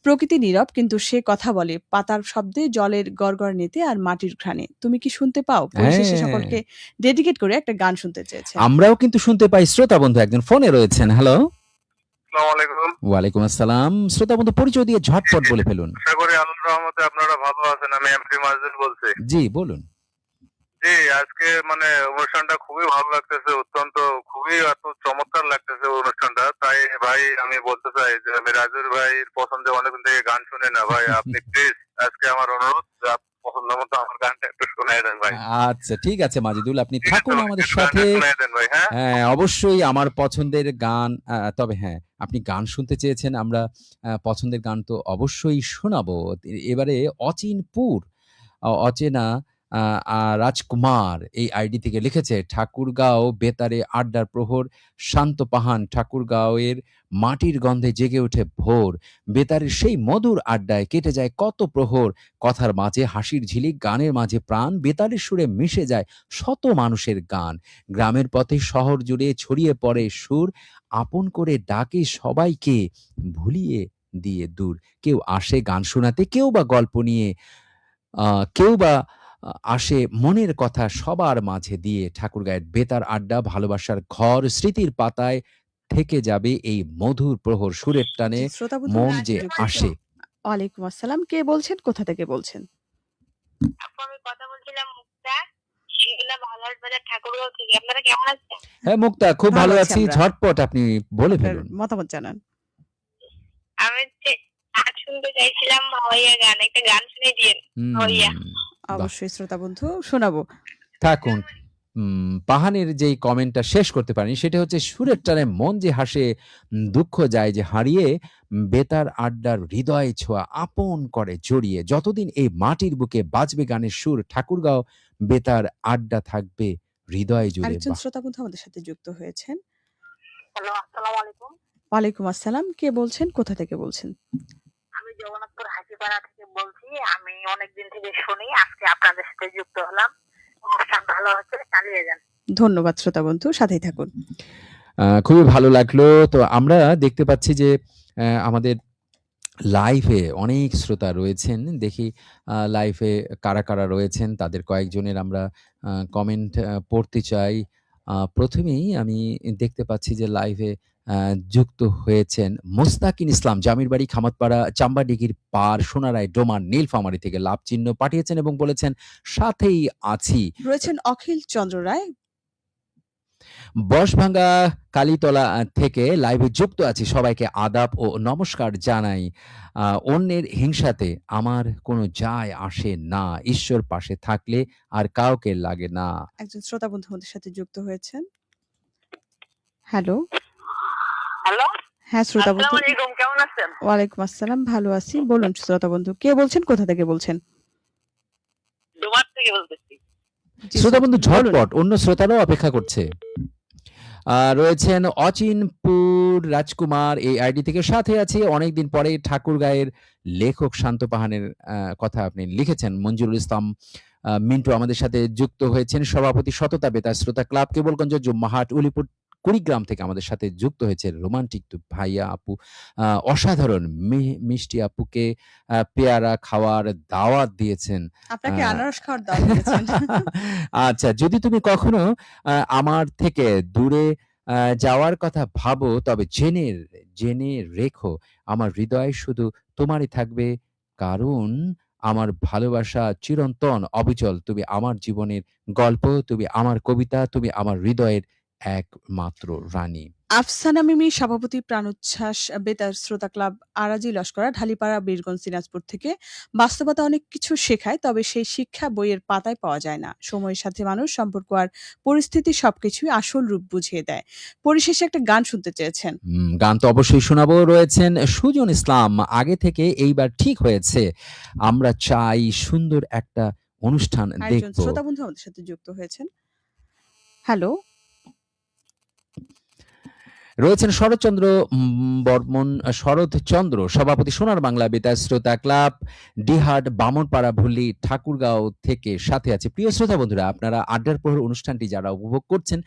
প্রকৃতি নীরব, কিন্তু সে কথা বলে পাতার শব্দে, জলের গড়গড়ানিতে আর মাটির ঘ্রাণে। তুমি কি শুনতে পাও? পরিশেষে হ্যাঁ, সকলকে ডেডিকেট করে একটা গান শুনতে চেয়েছেন। আমরাও কিন্তু শুনতে পাই। শ্রোতা বন্ধু একজন ফোনে রয়েছেন। হ্যালো। আসসালামু আলাইকুম। ওয়ালাইকুম আসসালাম। শ্রোতা বন্ধু পরিচয় দিয়ে ঝটপট বলে ফেলুন। আশা করি আল্লাহর রহমতে আপনারা ভালো আছেন। আমি এমডি মাজেদ বলছি। জি, বলুন। জি, আজকে মানে অনুষ্ঠানটা খুবই ভালো লাগতেছে, অত্যন্ত খুবই এত চমৎকার লাগতেছে অনুষ্ঠানটা। তাই ভাই আমি বলতে চাই যে আমি রাজুর ভাইয়ের পছন্দে অনেকদিন থেকে গান শুনি না ভাই। আপনি প্লিজ আজকে আমার অনুরোধ যে আপনি পছন্দ মতো আমার গানটা একটু শোনায় দেন ভাই। আচ্ছা, ঠিক আছে মাজিদুল, আপনি ঠিক আছে থাকুন ভাই, আমাদের একটু সাথে। গানটা শোনায় দেন ভাই, হ্যাঁ? হ্যাঁ, অবশ্যই আমার পছন্দের গান, তবে হ্যাঁ, আপনি গান শুনতে চেয়েছেন, আমরা পছন্দের গান তো অবশ্যই শোনাবো। এবারে অচিনপুর, অচেনা আ আ রাজকুমার এই আইডি থেকে লিখেছে, ঠাকুরগাঁও বেতারে আড্ডার প্রহর, শান্ত পাহান ঠাকুরগাঁওয়ের মাটির গন্ধে জেগে ওঠে ভোর। বেতারের সেই মধুর আড্ডায় কেটে যায় কত প্রহর। কথার মাঝে হাসির ঝিলিক, গানের মাঝে প্রাণ, বেতারের সুরে মিশে যায় শত মানুষের গান। গ্রামের পথে শহর জুড়ে ছড়িয়ে পড়ে সুর, আপন করে ডাকে সবাইকে, ভুলিয়ে দিয়ে দূর। কেউ আসে গান শোনাতে, কেউ বা গল্প নিয়ে, কেউ বা আসে মনের কথা সবার মাঝে দিয়ে। ঠাকুরগাঁয়ের বেতার আড্ডা ভালোবাসার ঘর, স্মৃতির পাতায় থেকে যাবে এই মধুর প্রহর। সুরের টানে জি, শ্রোতা বন্ধু মন যে যুক্ত আসে। ওয়ালাইকুম আসসালাম। কে বলছেন? কোথা থেকে বলছেন? আপু আমি কথা বলছিলাম মুক্তা শিমুলা বালার বাজার ঠাকুরগাঁও থেকে। আপনারা কেমন আছেন? হ্যাঁ, মুক্তা খুব ভালো ভালো আছি আছি। আমরা। ঝটপট আপনি বলে আপনার ফেলুন। মতামত জানান। আমি হচ্ছে গান শুনতে চাইছিলাম ভাওয়াইয়া গান। একটা গান শুনিয়ে দিয়েন ভাওয়াইয়া। বাহ! অবশ্যই শ্রোতা বন্ধু শোনাবো। থাকুন। পাহানের যেই কমেন্টটা শেষ করতে পারেনি সেটা হচ্ছে, সুরের টানে মন যে হাসে, দুঃখ যায় যে হারিয়ে, বেতার আড্ডার হৃদয় ছোঁয়া আপন করে জড়িয়ে। যতদিন এই মাটির বুকে বাজবে গানের সুর, ঠাকুরগাঁও বেতার আড্ডা থাকবে হৃদয় জুড়ে। আরেকজন বাহ! শ্রোতা বন্ধু আমাদের সাথে যুক্ত হয়েছেন। হ্যালো, আসসালামু আলাইকুম। ওয়ালাইকুম আসসালাম। কে বলছেন? কোথা থেকে বলছেন? আমি জগন্নাথপুর হাসিপাড়া থেকে বলছি। আমি অনেকদিন থেকে শুনি, আজকে আপনাদের সাথে যুক্ত হলাম। অনুষ্ঠান ভালো হচ্ছে, চালিয়ে যান। ধন্যবাদ শ্রোতা বন্ধু, সাথেই থাকুন। খুবই ভালো লাগলো। তো আমরা দেখতে পাচ্ছি যে আমাদের লাইভে অনেক শ্রোতা রয়েছেন। দেখি লাইভে কারা, কারা রয়েছেন তাদের কয়েকজনের আমরা কমেন্ট পড়তে চাই। ১ম এই আমি দেখতে পাচ্ছি যে লাইভে যুক্ত হয়েছেন মোস্তাকিন ইসলাম, জামির বাড়ি, খামাতপাড়া, চাম্বাডিগির পার, সোনারায় ডোমার, নীলফামারী থেকে লাভ চিহ্ন পাঠিয়েছেন এবং বলেছেন, সাথেই আছি। রয়েছেন অখিল চন্দ্র রায়। বশভাঙ্গা কালীতলা থেকে লাইভে যুক্ত আছি। সবাইকে আদাব ও নমস্কার জানাই। অন্যের হিংসাতে আমার কোনো যায় আসে না। ঈশ্বর পাশে থাকলে আর কাউকে লাগে না। একজন শ্রোতা বন্ধু আমাদের সাথে যুক্ত হয়েছেন। হ্যালো। হ্যালো, হ্যাঁ শ্রোতা বন্ধু। আসসালামু আলাইকুম। কেমন আছেন? ওয়ালাইকুম আসসালাম। ভালো আছি। বলুন শ্রোতা বন্ধু। কে বলছেন? কোথা থেকে বলছেন? ডোমার থেকে বলতেছি। জি শ্রোতা বন্ধু বলুন। ঝটপট, অন্য শ্রোতারাও অপেক্ষা করছে। রয়েছেন অচিনপুর রাজকুমার এই আইডি থেকে, সাথে আছে অনেকদিন পরে ঠাকুরগাঁয়ের লেখক শান্ত পাহানের কথা আপনি লিখেছেন। মঞ্জুরুল ইসলাম মিন্টু আমাদের সাথে যুক্ত হয়েছেন। সভাপতি সততা বেতার শ্রোতা ক্লাব, কেবলগঞ্জ, জুম্মাহাট, উলিপুর, কুড়িগ্রাম থেকে আমাদের সাথে যুক্ত হয়েছে রোমান্টিক তো ভাইয়া আপু। অসাধারণ মিষ্টি আপুকে পেয়ারা খাওয়ার দাওয়াত দিয়েছেন। আপনাকে আ আনারস খাওয়ার দাওয়াত দিয়েছেন। আচ্ছা, যদি তুমি কখনো আমার থেকে দূরে যাওয়ার কথা ভাবো, তবে জেনে রেখো, আমার হৃদয় শুধু তোমারই থাকবে। কারণ আমার ভালোবাসা চিরন্তন অবিচল। তুমি আমার জীবনের গল্প, তুমি আমার কবিতা, তুমি আমার হৃদয়ের একমাত্র রানী। আফসানা মিমি সভাপতি, প্রাণোচ্ছ্বাস বেতার শ্রোতা ক্লাব, আরাজি লস্করা, ঢালিপাড়া, বীরগঞ্জ, দিনাজপুর থেকে। বাস্তবতা অনেক কিছু শেখায়, তবে সেই শিক্ষা বইয়ের পাতায় পাওয়া যায় না। সময়ের সাথে মানুষ, সম্পর্ক আর পরিস্থিতি সবকিছুই আসল রূপ বুঝিয়ে দেয়। পরিশেষে একটা গান শুনতে চেয়েছেন। গান তো অবশ্যই শোনাবো। রয়েছেন সুজন ইসলাম, আগে থেকে এইবার ঠিক হয়েছে। আমরা চাই সুন্দর একটা অনুষ্ঠান আরেকজন দেখব। শ্রোতা বন্ধু আমাদের সাথে যুক্ত হয়েছেন। হ্যালো। রয়েছেন শরৎচন্দ্র বর্মন, শরৎচন্দ্র সভাপতি, সোনার বাংলা বেতার শ্রোতা ক্লাব, ডিহাট, বামনপাড়া, ভুল্লি, ঠাকুরগাঁও থেকে সাথে আছে। প্রিয় শ্রোতা বন্ধুরা, আপনারা আড্ডার প্রহর অনুষ্ঠানটি যারা উপভোগ করছেন,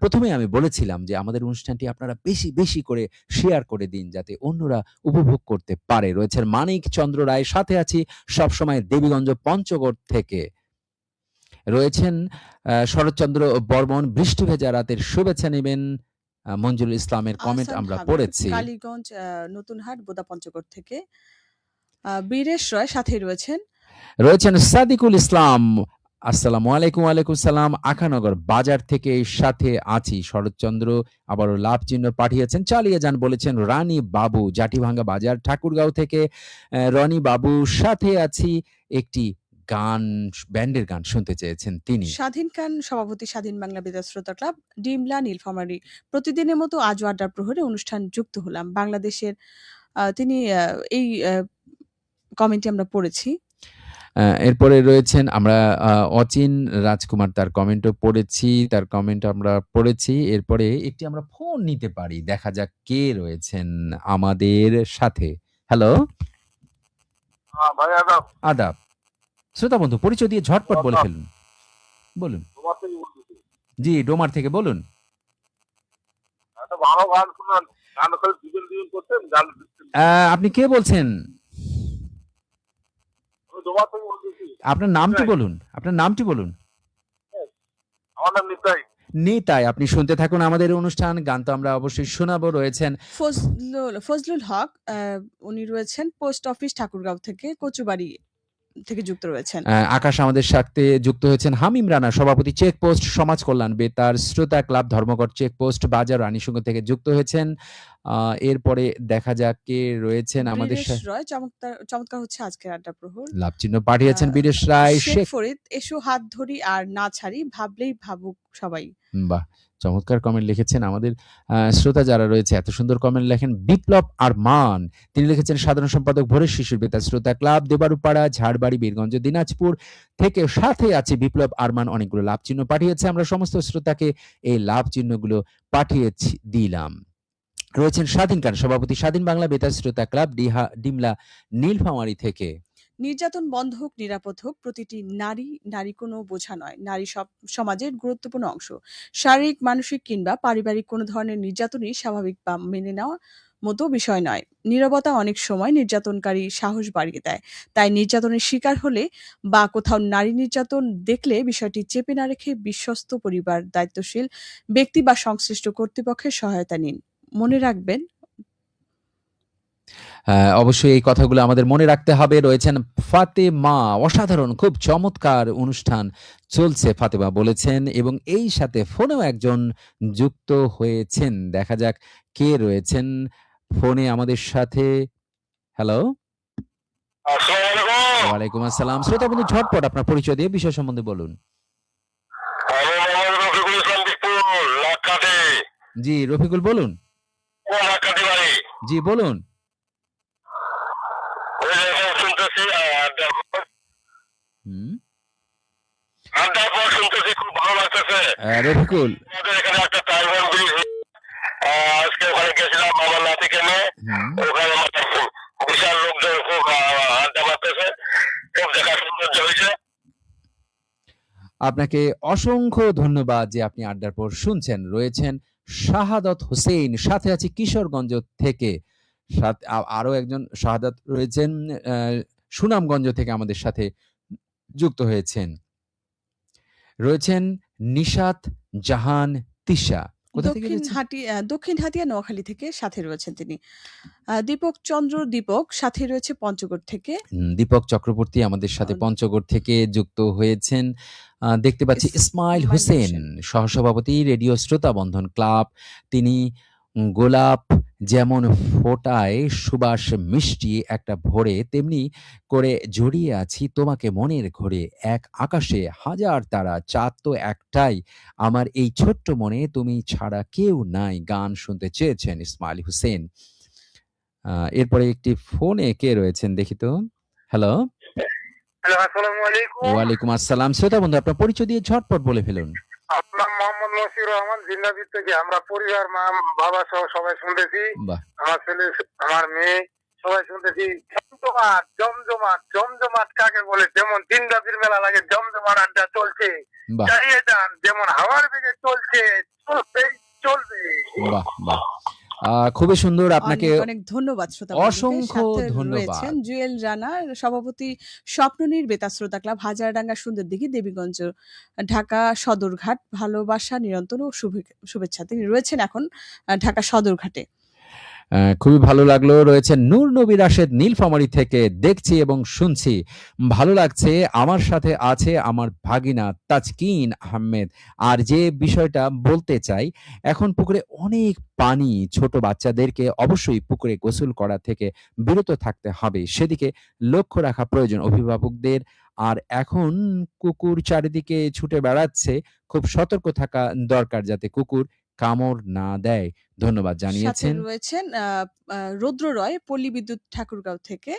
প্রথমেই আমি বলেছিলাম যে আমাদের অনুষ্ঠানটি আপনারা বেশি বেশি করে শেয়ার করে দিন যাতে অন্যরা উপভোগ করতে পারে। রয়েছেন মানিক চন্দ্র রায়, সাথে আছি সবসময় দেবীগঞ্জ পঞ্চগড় থেকে। রয়েছেন শরৎচন্দ্র বর্মন, বৃষ্টি ভেজা রাতের শুভেচ্ছা নেবেন। মঞ্জুরুল ইসলামের কমেন্ট আহসান আমরা হাবিব, পড়েছি। কালীগঞ্জ নতুনহাট, বোদা পঞ্চগড় থেকে। বীরেশ রয় সাথেই রয়েছেন। রয়েছেন সাদিকুল ইসলাম, আসসালামু আলাইকুম। ওয়ালাইকুম সালাম। আখানগর বাজার থেকে সাথে আছি। শরৎচন্দ্র আবারও লাভ চিহ্ন পাঠিয়েছেন, চালিয়ে যান বলেছেন রানী বাবু, জাটিভাঙ্গা বাজার, ঠাকুরগাঁও থেকে। রনি বাবু, সাথে আছি। একটি গান, ব্যান্ডের গান শুনতে চেয়েছেন তিনি। স্বাধীন খান সভাপতি, স্বাধীন বাংলা বেতার শ্রোতা ক্লাব, ডিমলা, নীলফামারী। প্রতিদিনের মতো আজও আড্ডার প্রহরে অনুষ্ঠান যুক্ত হলাম। বাংলাদেশের তিনি এই কমেন্টটি আমরা পড়েছি। এরপরে রয়েছেন আমরা অচিন রাজকুমার, তার কমেন্টও পড়েছি, তার কমেন্ট আমরা পড়েছি। এরপরে একটি আমরা ফোন নিতে পারি, দেখা যাক কে রয়েছেন আমাদের সাথে। হ্যালো, ভাই আদাব, আদাব। শ্রোতা বন্ধু, পরিচয় দিয়ে ঝটপট বলে ফেলুন, বলুন। তোমার থেকে বলতেছি। জি, ডোমার থেকে বলুন। একটা ভালো গান শুনান, গান করে দুজন দুজন করছেন, গান আপনি কে বলছেন? আমি তোমার থেকে বলতেছি। আপনার নামটি বলুন, আপনার নামটি বলুন। আমার নাম নিতাই। নিতাই, আপনি শুনতে থাকুন আমাদের অনুষ্ঠান। গান তো আমরা অবশ্যই শোনাবো। রয়েছেন ফজলুল হক, উনি রয়েছেন পোস্ট অফিস ঠাকুরগাঁও থেকে, কচুবাড়ি থেকে যুক্ত রয়েছেন। আকাশ আমাদের সাথে যুক্ত হয়েছেন। হামিম রানা, সভাপতি চেকপোস্ট সমাজ কল্যাণ বেতার শ্রোতা ক্লাব, ধর্মঘট চেকপোস্ট বাজার, রানীসংঘ থেকে যুক্ত হয়েছেন। এরপরে দেখা যাক কে রয়েছেন আমাদের বীরেশ সাথে। রয়, চমৎকার হচ্ছে আজকের আড্ডা প্রহর। লাভ চিহ্ন পাঠিয়েছেন বীরেশ রায়। শেখ ফরিদ, এসো হাত ধরি আর না ছাড়ি, ভাবলেই ভাবুক সবাই। বাহ, চমৎকার কমেন্ট লিখেছেন আমাদের শ্রোতা যারা রয়েছে, এত সুন্দর কমেন্ট লেখেন। বিপ্লব আরমান, তিনি লিখেছেন সাধারণ সম্পাদক, ভোরের শিশুর বেতার শ্রোতা ক্লাব, দেবারুপাড়া, ঝাড়বাড়ি, বীরগঞ্জ, দিনাজপুর থেকে সাথে আছে বিপ্লব আরমান। অনেকগুলো লাভ চিহ্ন পাঠিয়েছে, আমরা সমস্ত শ্রোতাকে এই লাভ চিহ্নগুলো পাঠিয়েছি দিলাম। রয়েছেন স্বাধীন খান, সভাপতি, স্বাধীন বাংলা বেতার শ্রোতা ক্লাব, ডিমলা, নীলফামারী থেকে। নির্যাতন বন্ধ হোক, নিরাপদ হোক, প্রতিটি নারী কোনো বোঝা নয়, নারী সমাজের গুরুত্বপূর্ণ অংশ। শারীরিক, মানসিক কিংবা পারিবারিক কোনো ধরনের নির্যাতনই স্বাভাবিক বা মেনে নেওয়া মতো বিষয় নয়। নীরবতা অনেক সময় নির্যাতনকারী সাহস বাড়িয়ে দেয়। তাই নির্যাতনের শিকার হলে বা কোথাও নারী নির্যাতন দেখলে বিষয়টি চেপে না রেখে বিশ্বস্ত পরিবার, দায়িত্বশীল ব্যক্তি বা সংশ্লিষ্ট কর্তৃপক্ষের সহায়তা নিন। মনে রাখবেন, অবশ্যই এই কথাগুলো আমাদের মনে রাখতে হবে। রয়েছেন ফাতেমা, অসাধারণ, খুব চমৎকার অনুষ্ঠান চলছে, ফাতেমা বলেছেন, এবং এই সাথে ফোনেও একজন যুক্ত হয়েছেন। দেখা যাক কে রয়েছেন ফোনে আমাদের সাথে। হ্যালো, আসসালামু আলাইকুম। ওয়ালাইকুম আসসালাম। শ্রোতা বন্ধু, ঝটপট আপনার পরিচয় দিয়ে বিষয় সম্বন্ধে বলুন। আমি মোহাম্মদ রফিকুল ইসলাম বিপুল, লাখাটি। জি, রফিকুল বলুন। ও লাখাটি বাড়ি। জি বলুন। ওই যে এখন শুনতেছি হুম, আড্ডার পর শুনতেছি, খুব ভালো লাগতেছে। রফিকুল। আমাদের এখানে একটা টাইগার ব্রিজ, আজকে ওখানে গেছিলাম আমার নাতিকে নিয়ে। হুম, ওখানে বিশাল লোকজন খুব আড্ডা মারতেছে, খুব দেখা সৌন্দর্য হয়েছে। আপনাকে অসংখ্য ধন্যবাদ যে আপনি আড্ডার পর শুনছেন। রয়েছেন শাহাদত হোসেন, সাথে আছি কিশোরগঞ্জ থেকে। আরো একজন শাহাদত রয়েছেন সুনামগঞ্জ থেকে আমাদের সাথে যুক্ত হয়েছেন। রয়েছেন নিশাত জাহান তিশা, কোথা থেকে রয়েছেন? দক্ষিণ হাতিয়া, নোয়াখালী থেকে সাথে রয়েছেন তিনি। দীপক চন্দ্র দীপক সাথে রয়েছে পঞ্চগড় থেকে। দীপক চক্রবর্তী আমাদের সাথে পঞ্চগড় থেকে যুক্ত হয়েছেন। দেখতে পাচ্ছি ইসমাইল ইসমাইল হোসেন, হোসেন। সহসভাপতি, রেডিও শ্রোতা বন্ধন ক্লাব। তিনি গোলাপ যেমন ফোটায় সুবাস মিষ্টি একটা ভোরে, তেমনি করে জড়িয়ে আছি তোমাকে মনের ঘোরে, এক আকাশে হাজার তারা, চাঁদ তো একটাই, আমার এই ছোট্ট মনে তুমি ছাড়া কেউ নাই। গান শুনতে চেয়েছেন ইসমাইল হোসেন। এরপরে একটি ফোনে কে রয়েছেন দেখি তো। হ্যালো, হ্যালো, আসসালামু আলাইকুম। ওয়ালাইকুম আসসালাম। শ্রোতা বন্ধু, আপনার পরিচয় দিয়ে ঝটপট বলে ফেলুন। আপনার মোহাম্মদ মশিউর রহমান জিন্নাবিদ থেকে আমরা পরিবার মা বাবা সহ সবাই শুনতেছি। বাহ আমার ছেলে আমার মেয়ে সবাই শুনতেছি। জমজমাট জমজমাট জমজমাট কাকে বলে? যেমন দিন রাতের মেলা লাগে জমজমাট আড্ডা চলছে। বাহ চালিয়ে যান, যেমন হাওয়ার বেগে চলছে, চলবেই চলবে। বাহ বাহ খুবই সুন্দর। আপনাকে অনেক অনেক ধন্যবাদ শ্রোতা বন্ধুকে। অসংখ্য সাথে ধন্যবাদ। রয়েছেন জুয়েল রানা, সভাপতি স্বপ্ননীর বেতার শ্রোতা ক্লাব, হাজারডাঙ্গা সুন্দরদিঘি দেবীগঞ্জ, ঢাকা সদরঘাট। ভালোবাসা নিরন্তর ও শুভেচ্ছা। তিনি রয়েছেন এখন ঢাকা সদরঘাটে। খুবই ভালো লাগলো। রয়েছেন নূর নবী রাশেদ নীলফামারী থেকে, দেখছি এবং শুনছি, ভালো লাগছে। আমার সাথে আছে আমার ভাগিনা তাজকিন আহমেদ। আর যে বিষয়টা বলতে চাই, এখন পুকুরে অনেক পানি, ছোট বাচ্চাদেরকে অবশ্যই পুকুরে গোসল করা থেকে বিরত থাকতে হবে, সেদিকে লক্ষ্য রাখা প্রয়োজন অভিভাবকদের। আর এখন কুকুর চারিদিকে ছুটে বেড়াচ্ছে, খুব সতর্ক থাকা দরকার যাতে কুকুর কামড় না দেয়। ধন্যবাদ সাথে জানিয়েছেন। রয়েছেন রৌদ্র রয়, পল্লী বিদ্যুৎ ঠাকুরগাঁও থেকে।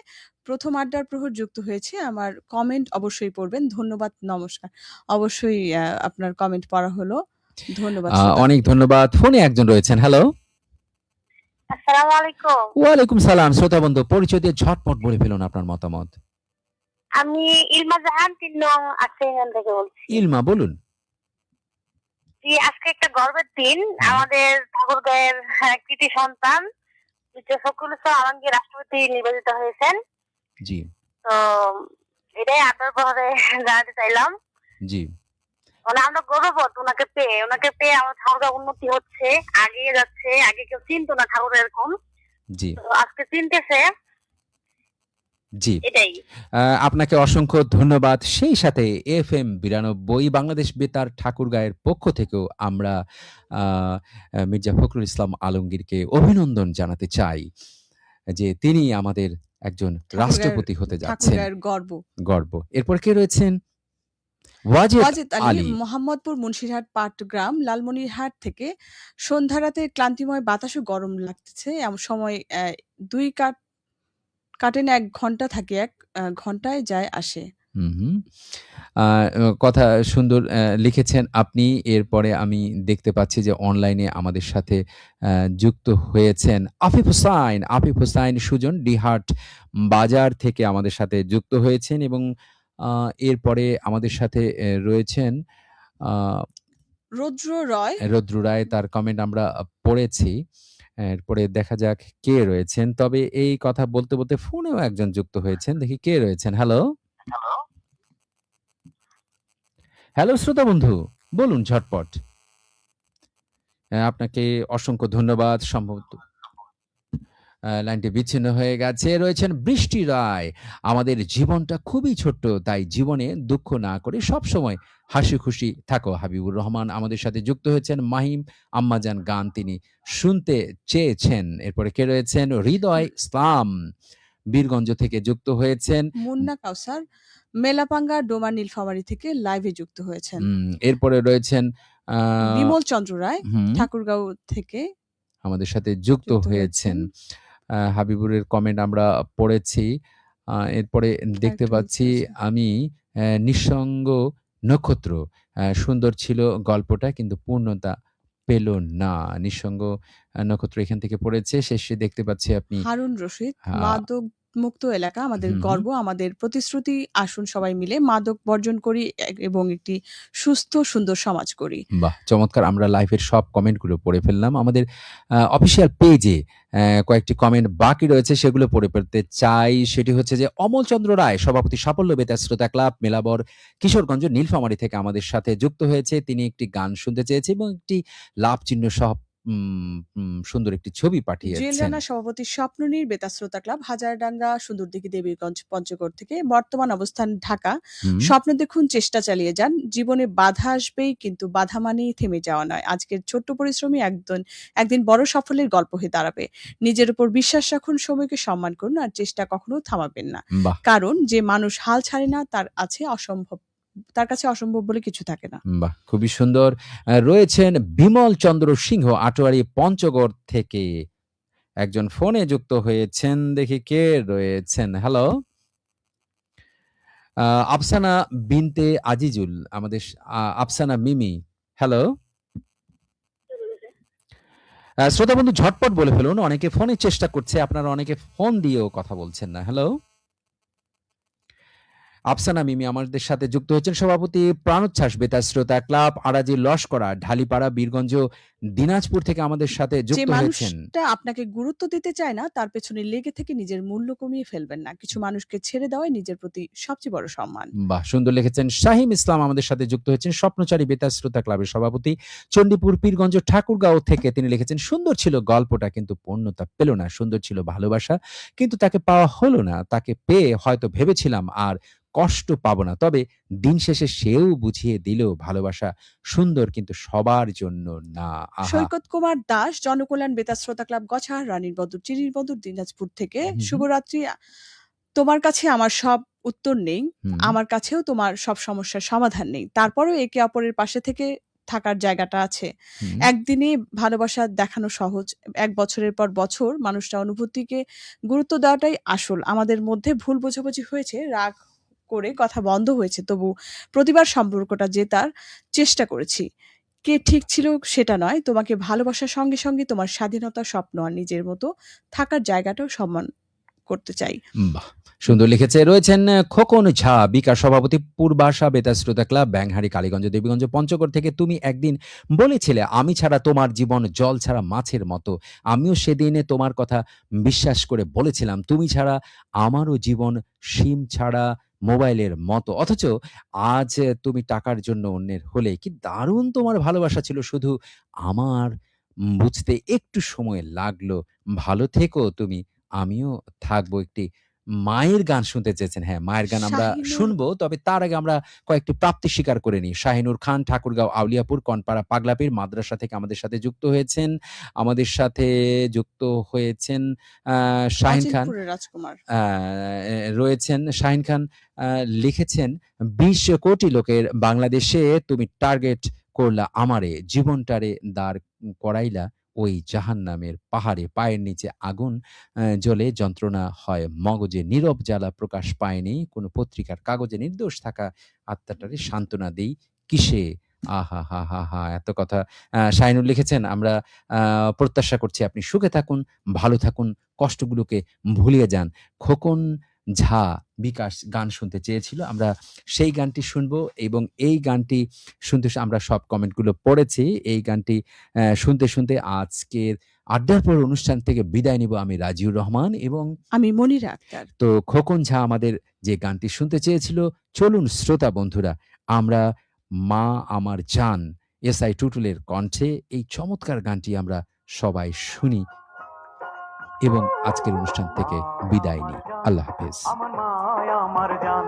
প্রথম আড্ডার প্রহর যুক্ত হয়েছে। আমার কমেন্ট অবশ্যই পড়বেন। ধন্যবাদ, নমস্কার। অবশ্যই আপনার কমেন্ট পড়া হলো। ধন্যবাদ শ্রোতা। অনেক ধন্যবাদ। ফোনে একজন রয়েছেন। হ্যালো। আসসালামু আলাইকুম। ওয়ালাইকুম সালাম। শ্রোতা বন্ধু, পরিচয় দিয়ে ঝটপট বলে ফেলুন আপনার মতামত। আমি ইলমা জাহান ৩ নং আশ্রয়ন থেকে বলছি। ইলমা বলুন। জি, আজকে একটা গর্বের দিন। আমাদের ঠাকুরগাঁয়ের কৃতি সন্তান মিস্টার ফখরুল ইসলাম আলমগীর রাষ্ট্রপতি নির্বাচিত হয়েছেন। জি তো এটাই আড্ডার প্রহরে জানাতে চাইলাম। জি মানে আমরা গর্ববোধ ওনাকে পেয়ে আমার ঠাকুরগাঁও উন্নতি হচ্ছে, এগিয়ে যাচ্ছে। আগে কেউ চিনতো না ঠাকুর এরকম, জি তো আজকে চিনতেছে, জি এটাই। আপনাকে অসংখ্য ধন্যবাদ। সেই সাথে FM 92 বাংলাদেশ বেতার ঠাকুরগাঁয়ের পক্ষ থেকেও আমরা আহ, মির্জা ফখরুল ইসলাম আলমগীরকে অভিনন্দন জানাতে চাই যে তিনি আমাদের একজন রাষ্ট্রপতি হতে যাচ্ছেন। ঠাকুরগাঁয়ের গর্ব। গর্ব। এরপর কে রয়েছেন? ওয়াজেদ ওয়াজেদ আলী, আলী। মোহাম্মদপুর, মুন্সিরহাট, পাটগ্রাম, লালমনিরহাট থেকে। সন্ধ্যা রাতে ক্লান্তিময় বাতাসও গরম লাগতেছে। এমন সময় ২ কাটে না, ১ ঘন্টা থাকে, ১ ঘন্টায় যায় আসে। হুম হুম। কথা সুন্দর লিখেছেন আপনি। এরপরে আমি দেখতে পাচ্ছি যে অনলাইনে আমাদের সাথে যুক্ত হয়েছেন আফিফ হুসাইন সুজন ডিহাট বাজার থেকে আমাদের সাথে যুক্ত হয়েছেন এবং এরপরে আমাদের সাথে রয়েছেন রৌদ্র রয়। রৌদ্র রায়, তার কমেন্ট আমরা পড়েছি। এরপরে দেখা যাক কে রয়েছেন। তবে এই কথা বলতে বলতে ফোনেও একজন যুক্ত হয়েছেন, দেখি কে রয়েছেন। হ্যালো। হ্যালো শ্রোতা বন্ধু, বলুন ঝটপট। আপনাকে অসংখ্য ধন্যবাদ। সম্ভবত লাইনটি বিচ্ছিন্ন হয়ে গেছে। রয়েছেন বৃষ্টি রায়। আমাদের জীবনটা খুবই ছোট্ট, তাই জীবনে দুঃখ না করে সবসময় হাসি খুশি থাকো। হাবিবুর রহমান আমাদের সাথে যুক্ত হয়েছেন। মাহিম আম্মাজান গান তিনি শুনতে চেয়েছেন। এরপরে কে রয়েছেন? হৃদয় ইসলাম বীরগঞ্জ থেকে যুক্ত হয়েছেন। মুন্না কাউসার মেলাপাঙ্গা ডোমা নীলফামারী থেকে লাইভে যুক্ত হয়েছেন। এরপরে রয়েছেন বিমল চন্দ্র রায় হুম, ঠাকুরগাঁও থেকে আমাদের সাথে যুক্ত হয়েছেন। হাবিবুরের কমেন্ট আমরা পড়েছি। এরপরে দেখতে আরেকটু পাচ্ছি নিচে আছে। আমি নিঃসঙ্গ নক্ষত্র। সুন্দর ছিল গল্পটা কিন্তু পূর্ণতা পেল না। নিঃসঙ্গ নক্ষত্র এখান থেকে পড়েছে। শেষে দেখতে পাচ্ছি আপনি হারুন রশিদ, আ মাদক মুক্ত এলাকা আমাদের হুম, হুম। গর্ব, আমাদের প্রতিশ্রুতি। আসুন সবাই মিলে মাদক বর্জন করি এবং একটি সুস্থ সুন্দর সমাজ করি। বাহ! চমৎকার। আমরা লাইভের সব কমেন্টগুলো পড়ে ফেললাম। আমাদের অফিসিয়াল পেজে কয়েকটি কমেন্ট বাকি রয়েছে, সেগুলো পড়ে ফেলতে চাই। সেটি হচ্ছে যে অমলচন্দ্র রায়, সভাপতি সাফল্য বেতার শ্রোতা ক্লাব, মেলাবর, কিশোরগঞ্জ, নীলফামারী থেকে আমাদের সাথে যুক্ত হয়েছে। তিনি একটি গান শুনতে চেয়েছে এবং একটি লাভ চিহ্ন সহ সুন্দর একটি ছবি জুয়েল পাঠিয়েছেন। রানা, সভাপতি স্বপ্ননীর বেতার শ্রোতা ক্লাব, হাজারডাঙ্গা সুন্দরদিঘি দেবীগঞ্জ পঞ্চগড় থেকে। বর্তমান অবস্থান ঢাকা। হুম, স্বপ্ন দেখুন, চেষ্টা চালিয়ে যান। জীবনে বাধা আসবেই, কিন্তু বাধা মানেই থেমে যাওয়া নয়। আজকের ছোট্ট পরিশ্রমী একদিন বড় সাফল্যের গল্প হয়ে দাঁড়াবে। নিজের উপর বিশ্বাস রাখুন, সময়কে সম্মান করুন, আর চেষ্টা কখনো থামাবেন না। বাহ! কারণ যে মানুষ হাল ছাড়ে না তার কাছে অসম্ভব বলে কিছু থাকে না। বাহ! খুবই সুন্দর। রয়েছেন বিমল চন্দ্র সিংহ আটোয়ারি পঞ্চগড় থেকে। একজন ফোনে যুক্ত হয়েছেন, দেখি কে রয়েছেন। হ্যালো। আফসানা বিনতে আজিজুল, আমাদের আফসানা মিমি হ্যালো? শ্রোতা বন্ধু ঝটপট বলে ফেলুন। অনেকে ফোনের চেষ্টা করছে। আপনারা অনেকে ফোন দিয়েও কথা বলছেন না। হ্যালো? আফসানা মিমি আমাদের সাথে যুক্ত হচ্ছেন। সভাপতি প্রাণোচ্ছ্বাস বেতার শ্রোতা ক্লাব, আড়াজি লস্করা, ঢালিপাড়া, বীরগঞ্জ, দিনাজপুর থেকে আমাদের সাথে যে যুক্ত হয়েছেন। মানুষটা আপনাকে গুরুত্ব দিতে চায় না, তার পেছনে লেগে থেকে নিজের মূল্য কমিয়ে ফেলবেন না। কিছু মানুষকে ছেড়ে দেওয়াই নিজের প্রতি সবচেয়ে বড় সম্মান। বাহ! সুন্দর লিখেছেন। শাহিম ইসলাম আমাদের সাথে যুক্ত হয়েছেন। স্বপ্নচারী বেতার শ্রোতা ক্লাবের সভাপতি, চণ্ডীপুর, পীরগঞ্জ, ঠাকুরগাঁও থেকে তিনি লিখেছেন, সুন্দর ছিল গল্পটা কিন্তু পূর্ণতা পেল না। সুন্দর ছিল ভালোবাসা কিন্তু তাকে পাওয়া হলো না। তাকে পেয়ে হয়তো ভেবেছিলাম আর কষ্ট পাবো না। তবে দিন শেষে সেও বুঝিয়ে দিল ভালোবাসা সুন্দর কিন্তু সবার জন্য না। আহা! সৈকত কুমার দাস, জনকল্যাণ বেতার শ্রোতা ক্লাব, গছাড়, রানীর বদর, চিরির বদর, দিনাজপুর থেকে। হুম, হুম, শুভরাত্রি। তোমার কাছে আমার সব উত্তর নেই, হুম, আমার কাছেও তোমার সব সমস্যার সমাধান নেই। তারপরেও একে অপরের পাশে থেকে থাকার জায়গাটা আছে। হুম, একদিনে ভালোবাসা দেখানো সহজ। ১ বছরের পর বছর মানুষটা অনুভূতিকে গুরুত্ব দেওয়াটাই আসল। আমাদের মধ্যে ভুল বোঝাবুঝি হয়েছে, রাগ করে কথা বন্ধ হয়েছে। তবু প্রতিবার সম্পর্কটা জেতার চেষ্টা করেছি। কে ঠিক ছিল সেটা নয়, তোমাকে ভালোবাসার সঙ্গে, সঙ্গে তোমার স্বাধীনতা, স্বপ্ন আর নিজের মতো থাকার জায়গাটাও সম্মান করতে চাই। বাহ! সুন্দর লিখেছে। রয়েছেন খোকন ঝা, বিকাশ সভাপতি, পূর্বাশা বেতার শ্রোতা ক্লাব, ব্যাংহারি, কালীগঞ্জ, দেবীগঞ্জ, পঞ্চগড় থেকে। তুমি একদিন বলেছিলে, আমি ছাড়া তোমার জীবন জল ছাড়া মাছের মতো। আমিও সেদিনে তোমার কথা বিশ্বাস করে বলেছিলাম, তুমি ছাড়া আমারও জীবন সিম ছাড়া মোবাইলের মতো। অথচ আজ তুমি টাকার জন্য অন্যের হলে। কি দারুণ তোমার ভালোবাসা ছিল! শুধু আমার বুঝতে একটু সময় লাগলো। ভালো থেকো তুমি। আমিও থাকবো। একটি মায়ের গান শুনতে চেয়েছেন। হ্যাঁ, মায়ের গান আমরা শাহিনুর শুনবো। তবে তার আগে আমরা কয়েকটি প্রাপ্তি স্বীকার করে নিই। শাহিনুর খান, ঠাকুরগাঁও, আউলিয়াপুর, কনপাড়া, পাগলাপীর মাদ্রাসা থেকে আমাদের সাথে যুক্ত হয়েছেন। আমাদের সাথে যুক্ত হয়েছেন আ শাহিন খান। আজিমপুরের রাজকুমার। আ রয়েছেন শাহিন খান, আ লিখেছেন, ২০ কোটি লোকের বাংলাদেশে তুমি টার্গেট করলা আমারে, জীবনটারে দাঁড় করাইলা ওই জাহান্নামের পাহাড়ে। পায়ের নিচে আগুন জ্বলে, যন্ত্রণা হয় মগজে, নীরব জ্বালা প্রকাশ পায়নি কোনো পত্রিকার কাগজে। নির্দোষ থাকা আত্মাটারে সান্ত্বনা দেই কিসে? আহাহাহাহা! এত কথা শাহিনুর লিখেছেন। আমরা আ প্রত্যাশা করছি আপনি সুখে থাকুন, ভালো থাকুন, কষ্টগুলোকে ভুলিয়ে যান। খোকন ঝা বিকাশ গান শুনতে চেয়েছিল। আমরা সেই গানটি শুনবো এবং এই গানটি শুনতে আমরা সব কমেন্টগুলো পড়েছি। এই গানটি শুনতে, শুনতে আজকের আড্ডার পর অনুষ্ঠান থেকে বিদায় নিব আমি রাজিউর রহমান এবং আমি মনিরা আক্তার। তো খোকন ঝা আমাদের যে গানটি শুনতে চেয়েছিল, চলুন শ্রোতা বন্ধুরা আমরা মা আমার জান এসআই টুটুলের কণ্ঠে এই চমৎকার গানটি আমরা সবাই শুনি এবং আজকের অনুষ্ঠান থেকে বিদায় নিই। আল্লাহ হাফেজ। আমার মায়া আমার জান,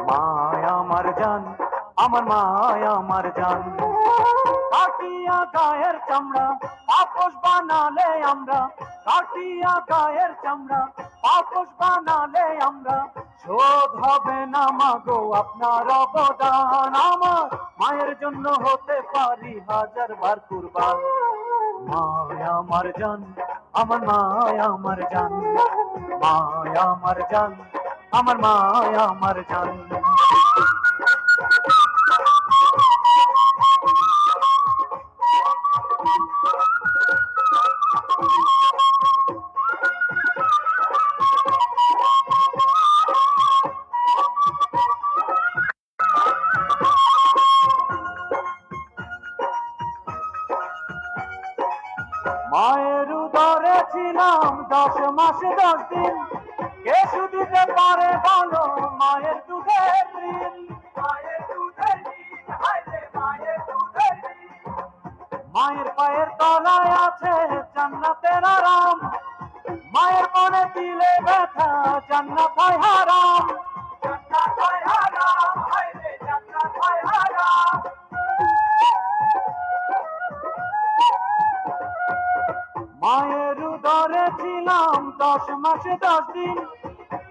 মায়া আমার জান, আমার মায়া আমার জান। কাটিয়া গায়ের চামড়া পাপোশ বানালে আমরা, কাটিয়া গায়ের চামড়া পাপোশ বানালে আমরা, শোধ হবে না মাগো আপনার অবদান। আমার মায়ের জন্য হতে পারি 1000 বার কুরবান। মায়া আমার জান, আমার মায়া আমার জান, মায়া আমার জান, আমার মায়া আমার জান। মায়ের উদরে ছিলাম 10 মাস 10 দিন, কে শুধিতে পারে বলো মায়ের দুধের ঋণ। মায়ের দুধের ঋণ, হায় রে মায়ের দুধের ঋণ। মায়ের পায়ের তলায় আছে জান্নাতের আরাম, মায়ের মনে দিলে ব্যথা জান্নাত হয় হারাম। জান্নাত হয় হারাম, হায় রে জান্নাত হয় হারাম। মায়ের উদরে ছিলাম 10 মাসে 10 দিন,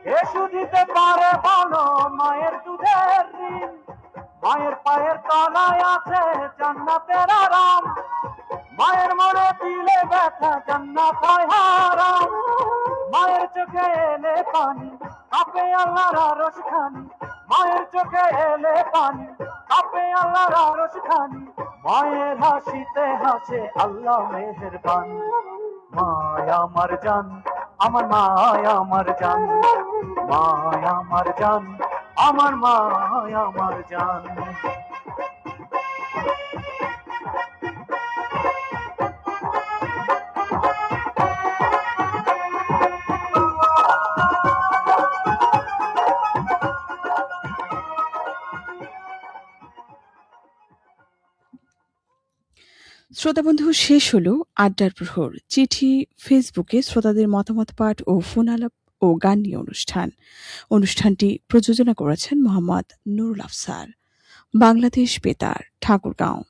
কে শুধিতে পারে বলো মায়ের দুধের ঋণ। মায়ের পায়ের তলায় আছে জান্নাতের আরাম, মায়ের মনে দিলে ব্যথা জান্নাত হয় হারাম। মায়ের চোখে এলে পানি কাঁপে আল্লাহর আরশ খানি, মায়ের চোখে এলে পানি কাঁপে আল্লাহর আরশ খানি। মায়ের হাসিতে হাসে আল্লাহ মেহেরবান। মায়া আমার জান, আমার মায়া আমার জান, মায়া আমার জান, আমার মায়া আমার জান। শ্রোতা বন্ধু, শেষ হলো আড্ডার প্রহর। চিঠি, ফেসবুকে শ্রোতাদের মতামত পাঠ ও ফোন আলাপ ও গান নিয়ে অনুষ্ঠানটি প্রযোজনা করেছেন মোহাম্মদ নুরুল আফসার। বাংলাদেশ বেতার, ঠাকুরগাঁও।